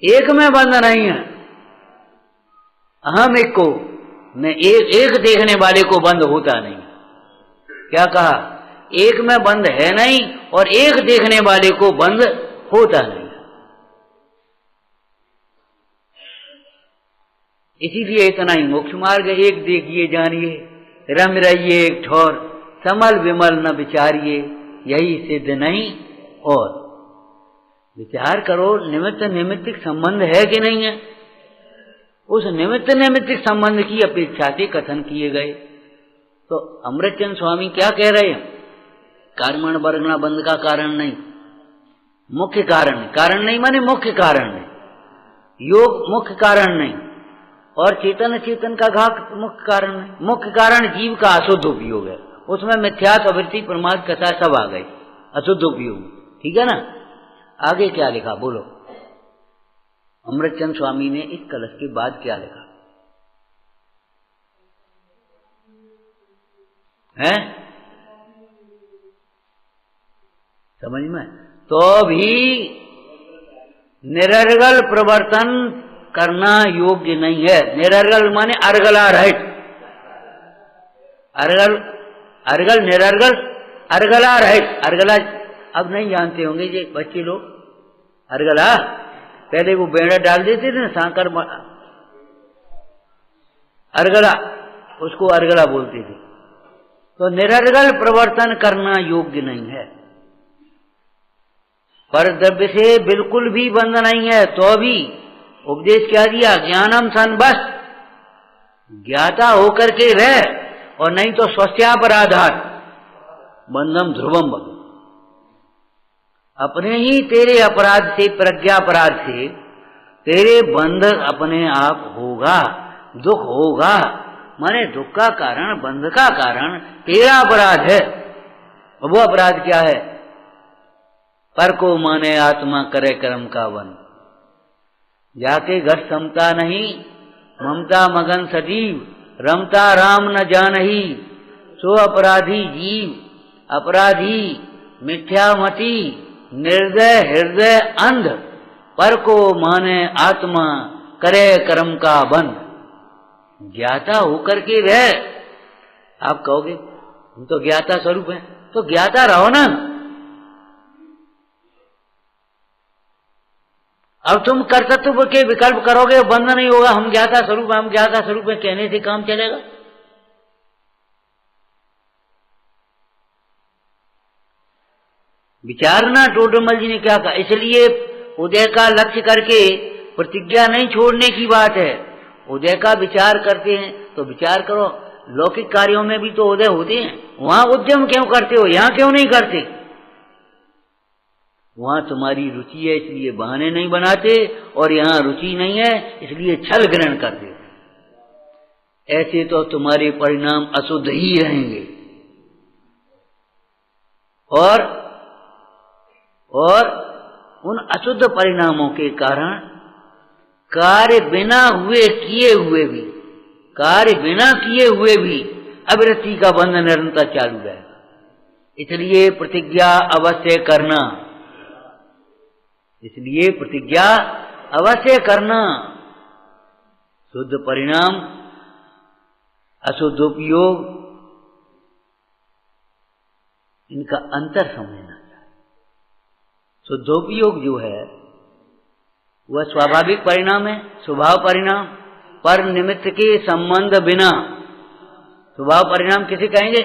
एक में बंध नहीं है। अहम एक को न एक देखने वाले को बंध होता नहीं। क्या कहा? एक में बंध है नहीं और एक देखने वाले को बंध होता नहीं। इसीलिए इतना ही मोक्ष मार्ग एक देखिए जानिए, रम रहिए एक ठौर, समल विमल न विचारिए, यही सिद्ध नहीं। और विचार करो, निमित्त निमित्तिक संबंध है कि नहीं है? उस निमित्त निमित्तिक संबंध की अपेक्षा से कथन किए गए। तो अमृतचंद स्वामी क्या कह रहे हैं? कर्मण वर्गना बंध का कारण नहीं, मुख्य कारण। कारण नहीं माने मुख्य कारण नहीं, योग मुख्य कारण नहीं, और चेतन चेतन का घात मुख्य कारण नहीं। मुख्य कारण जीव का अशुद्ध उपयोग है, उसमें मिथ्यात्व वृत्ति प्रमाद कथा सब आ गई, अशुद्ध उपयोग। ठीक है ना। आगे क्या लिखा बोलो? अमृतचंद स्वामी ने इस कलश के बाद क्या लिखा है? समझ में? तो भी निरर्गल प्रवर्तन करना योग्य नहीं है। निरर्गल माने अर्गला रहित। अर्गल अर्गल निरर्गल अर्गला रहित। अर्गला अब नहीं जानते होंगे ये बच्चे लोग। अर्गला पहले वो बेड़ा डाल देते थे ना, सांकर अर्गला, उसको अर्गला बोलते थे। तो निरर्गल प्रवर्तन करना योग्य नहीं है। पर द्रव्य से बिल्कुल भी बंध नहीं है, तो भी उपदेश क्या दिया? ज्ञानम सन बस, ज्ञाता होकर के रह, और नहीं तो स्वस्यापराधात बंधम ध्रुवम बन। अपने ही तेरे अपराध से, प्रज्ञापराध से तेरे बंध अपने आप होगा, दुख होगा। माने दुख का कारण, बंध का कारण तेरा अपराध है। वो अपराध क्या है? पर को माने आत्मा करे कर्म का वन, जाके घट समता नहीं, ममता मगन सजीव, रमता राम न जानही, सो अपराधी जीव, अपराधी मिथ्यामती, निर्दय हृदय अंध, पर को माने आत्मा करे कर्म का बंध। ज्ञाता होकर के रह। आप कहोगे हम तो ज्ञाता स्वरूप हैं, तो ज्ञाता रहो ना। अब तुम कर्तृत्व के विकल्प करोगे, बंध नहीं होगा। हम ज्ञाता स्वरूप, हम ज्ञाता स्वरूप में कहने से काम चलेगा? विचारना टोडरमल जी ने क्या कहा। इसलिए उदय का लक्ष्य करके प्रतिज्ञा नहीं छोड़ने की बात है। उदय का विचार करते हैं तो विचार करो, लौकिक कार्यों में भी तो उदय होते हैं, वहां उद्यम क्यों करते हो, यहां क्यों नहीं करते? वहां तुम्हारी रुचि है इसलिए बहाने नहीं बनाते, और यहां रुचि नहीं है इसलिए छल ग्रहण कर देते। ऐसे तो तुम्हारे परिणाम अशुद्ध ही रहेंगे, और उन अशुद्ध परिणामों के कारण कार्य बिना किए हुए भी अविरति का बंधन निरंतर चालू रहेगा। इसलिए प्रतिज्ञा अवश्य करना। शुद्ध परिणाम, अशुद्ध उपयोग, इनका अंतर समझना चाहिए। शुद्धोपयोग जो है वह स्वाभाविक परिणाम है, स्वभाव परिणाम, पर निमित्त के संबंध बिना। स्वभाव परिणाम किसे कहेंगे?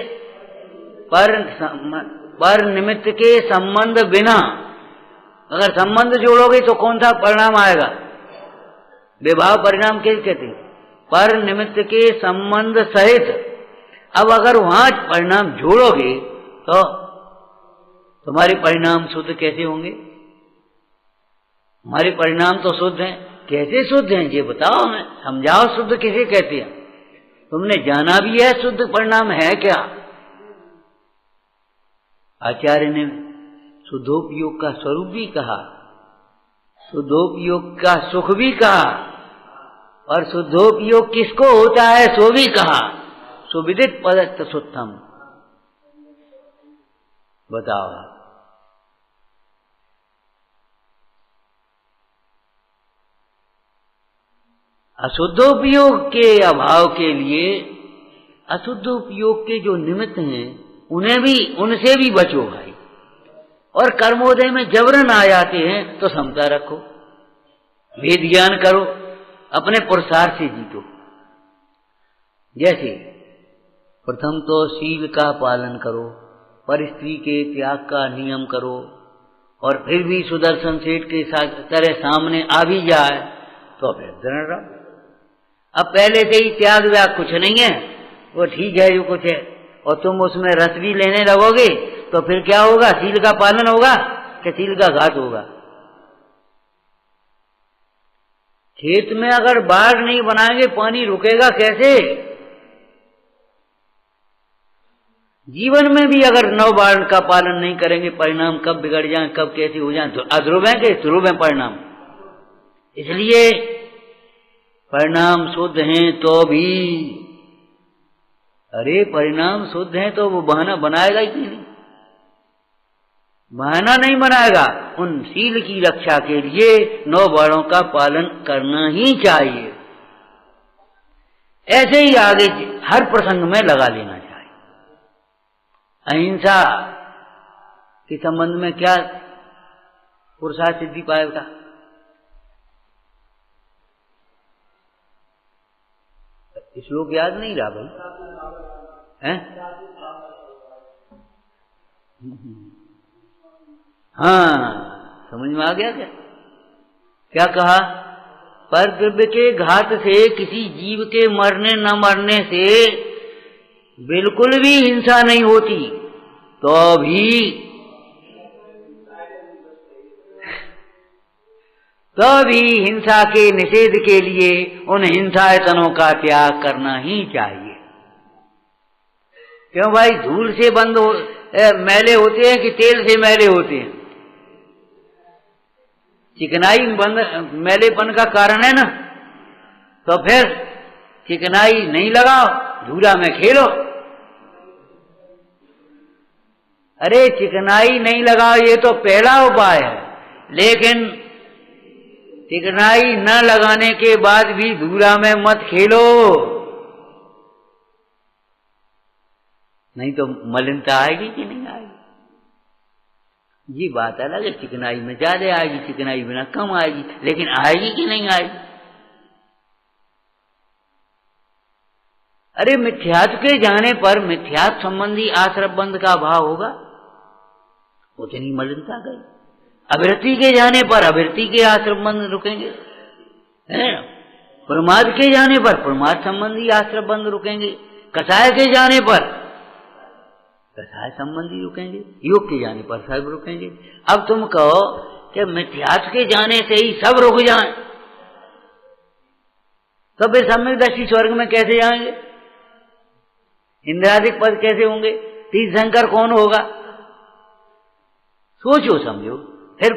पर निमित्त के संबंध बिना। अगर संबंध जोड़ोगे तो कौन सा परिणाम आएगा? विभाव परिणाम किसे कहते हैं? पर निमित्त के संबंध सहित। अब अगर वहां परिणाम जोड़ोगे तो तुम्हारे परिणाम शुद्ध कैसे होंगे? हमारे परिणाम तो शुद्ध हैं। कैसे शुद्ध हैं ये बताओ, हमें समझाओ। शुद्ध किसे कहते हैं? तुमने जाना भी है शुद्ध परिणाम है क्या? आचार्य ने शुद्धोपयोग का स्वरूप भी कहा, शुद्धोपयोग का सुख भी कहा, और शुद्धोपयोग किसको होता है सो भी कहा। सुविदित पदत्त सुत्थम। बताओ, अशुद्धोपयोग के अभाव के लिए अशुद्धोपयोग के जो निमित्त हैं उनसे भी बचो भाई। और कर्मोदय में जबरन आ जाते हैं तो समता रखो, वेद ज्ञान करो, अपने पुरुषार्थ से जीतो। जैसे प्रथम तो शील का पालन करो, पर स्त्री के त्याग का नियम करो, और फिर भी सुदर्शन सेठ के तरह सामने आ भी जाए तो फिर दृढ़ रहो। अब पहले से ही त्याग व्याग कुछ नहीं है, वो ठीक है जो कुछ है, और तुम उसमें रस भी लेने लगोगे तो फिर क्या होगा? शील का पालन होगा कि शील का घात होगा? खेत में अगर बाढ़ नहीं बनाएंगे पानी रुकेगा कैसे? जीवन में भी अगर नौ बाढ़ का पालन नहीं करेंगे, परिणाम कब बिगड़ जाए, कब कैसे हो जाए, तो अध्रुव है कि ध्रुव है परिणाम। इसलिए परिणाम शुद्ध हैं तो भी, अरे परिणाम शुद्ध हैं तो वो बहाना बनाएगा ही नहीं, बहाना नहीं बनाएगा। उन शील की रक्षा के लिए 9 बाणों का पालन करना ही चाहिए। ऐसे ही आगे हर प्रसंग में लगा लेना चाहिए। अहिंसा के संबंध में क्या पुरुषार्थ सिद्धि पाएगा? श्लोक याद नहीं रहा भाई, हैं? हाँ, समझ में आ गया क्या? क्या कहा? पर द्रव्य के घात से किसी जीव के मरने न मरने से बिल्कुल भी हिंसा नहीं होती, तो भी हिंसा के निषेध के लिए उन हिंसायतनों का त्याग करना ही चाहिए। क्यों भाई? धूल से मैले होते हैं कि तेल से मैले होते हैं? चिकनाई मैलेपन का कारण है ना, तो फिर चिकनाई नहीं लगाओ, धूला में खेलो। अरे चिकनाई नहीं लगाओ ये तो पहला उपाय है, लेकिन चिकनाई न लगाने के बाद भी धूला में मत खेलो, नहीं तो मलिनता आएगी कि नहीं आएगी? ये बात अलग है, चिकनाई में ज्यादा आएगी, चिकनाई बिना कम आएगी, लेकिन आएगी कि नहीं आएगी? अरे मिथ्यात्व के जाने पर मिथ्यात्व संबंधी आश्रम बंध का अभाव होगा, उतनी मलिनता गई। अभिरति के जाने पर अभिरति के आश्रम बंध रुकेंगे, है? प्रमाद के जाने पर प्रमाद संबंधी आश्रम बंध रुकेंगे, कसाय के जाने पर कसाय संबंधी रुकेंगे, योग के जाने पर सब रुकेंगे। अब तुम कहो कि मिथ्यात्व के जाने से ही सब रुक जाएं, तो वे सम्यक्दर्शी स्वर्ग में कैसे जाएंगे? इंद्रादिक पद कैसे होंगे? तीर्थंकर कौन होगा? सोचो समझो, फिर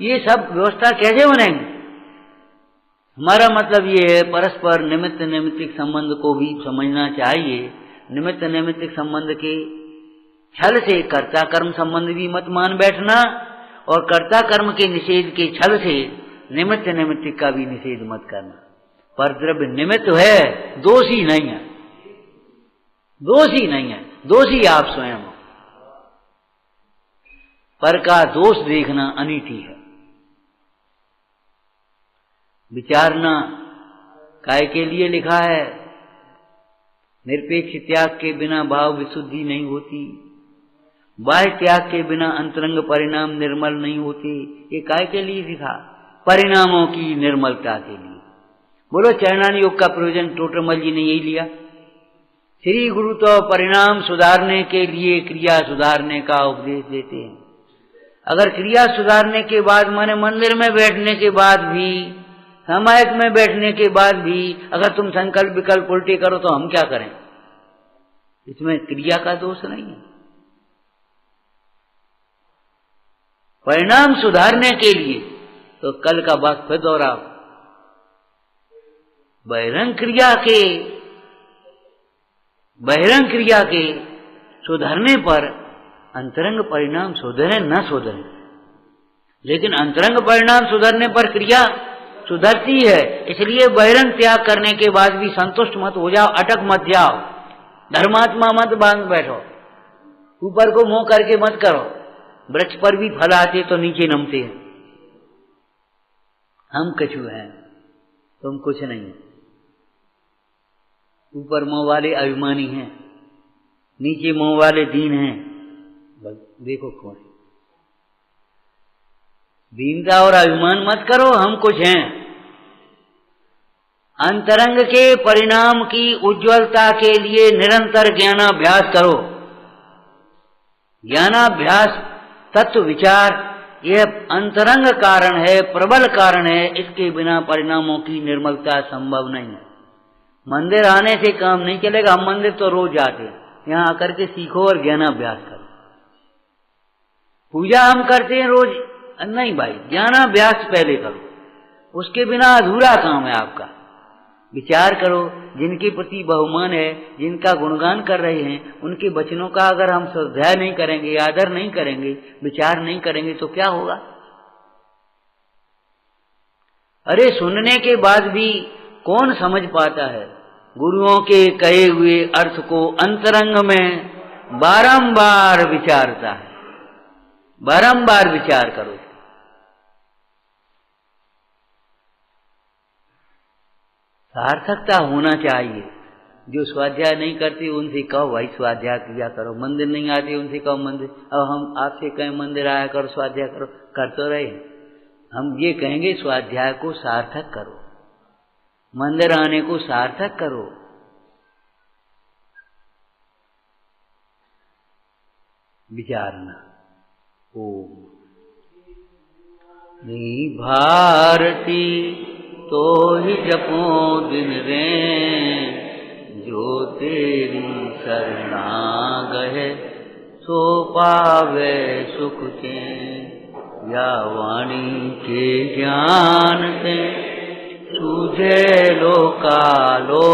ये सब व्यवस्था कैसे बनेंगे? हमारा मतलब ये है परस्पर निमित्त नैमित्तिक संबंध को भी समझना चाहिए। निमित्त नैमित्तिक संबंध के छल से कर्ता कर्म संबंध भी मत मान बैठना, और कर्ता कर्म के निषेध के छल से निमित्त नैमित्तिक का भी निषेध मत करना। पर द्रव्य निमित्त है, दोषी नहीं है, दोषी नहीं है, दोषी आप स्वयं हो। पर का दोष देखना अनीति है। विचारना काय के लिए लिखा है? निरपेक्ष त्याग के बिना भाव विशुद्धि नहीं होती, बाह्य त्याग के बिना अंतरंग परिणाम निर्मल नहीं होते। ये काय के लिए लिखा? परिणामों की निर्मलता के लिए। बोलो चरणान योग का प्रयोजन टोटरमल जी ने यही लिया। श्री गुरु तो परिणाम सुधारने के लिए क्रिया सुधारने का उपदेश देते हैं। अगर क्रिया सुधारने के बाद, माने मंदिर में बैठने के बाद भी, सामायिक में बैठने के बाद भी अगर तुम संकल्प विकल्प उल्टे करो तो हम क्या करें? इसमें क्रिया का दोष नहीं है। परिणाम सुधारने के लिए तो कल का बात फिर दोहराओ, बहिरंग क्रिया के सुधरने पर अंतरंग परिणाम सुधरे न सुधरे, लेकिन अंतरंग परिणाम सुधरने पर क्रिया सुधरती है। इसलिए बहिरंग त्याग करने के बाद भी संतुष्ट मत हो जाओ, अटक मत जाओ, धर्मात्मा मत बांध बैठो, ऊपर को मुंह करके मत करो। वृक्ष पर भी फल आते तो नीचे नमते हैं। हम कछु हैं, तुम कुछ नहीं। ऊपर मुंह वाले अभिमानी हैं, नीचे मुंह वाले दीन हैं। देखो कौन? दीनता और अभिमान मत करो, हम कुछ हैं। अंतरंग के परिणाम की उज्ज्वलता के लिए निरंतर ज्ञानाभ्यास करो। ज्ञानाभ्यास, तत्व विचार, यह अंतरंग कारण है, प्रबल कारण है। इसके बिना परिणामों की निर्मलता संभव नहीं है। मंदिर आने से काम नहीं चलेगा। हम मंदिर तो रोज जाते हैं, यहाँ आकर के सीखो और ज्ञानाभ्यास करो। पूजा हम करते हैं रोज, नहीं भाई, ज्ञानाभ्यास पहले करो, उसके बिना अधूरा काम है आपका। विचार करो, जिनके प्रति बहुमान है, जिनका गुणगान कर रहे हैं, उनके वचनों का अगर हम स्वाध्याय नहीं करेंगे, आदर नहीं करेंगे, विचार नहीं करेंगे तो क्या होगा? अरे सुनने के बाद भी कौन समझ पाता है? गुरुओं के कहे हुए अर्थ को अंतरंग में बारंबार विचारता है। बारंबार विचार करो। सार्थकता होना चाहिए। जो स्वाध्याय नहीं करते उनसे कहो भाई स्वाध्याय किया करो, मंदिर नहीं आते उनसे कहो मंदिर, अब हम आपसे कहें मंदिर आया करो, स्वाध्याय करो, कर तो रहे। हम ये कहेंगे स्वाध्याय को सार्थक करो, मंदिर आने को सार्थक करो। विचारना। ओम भारती तो ही जपो दिन रे, जो तेरी शरणा गए सो पावे सुख के। या वाणी के ज्ञान से सूझे लोकालोक,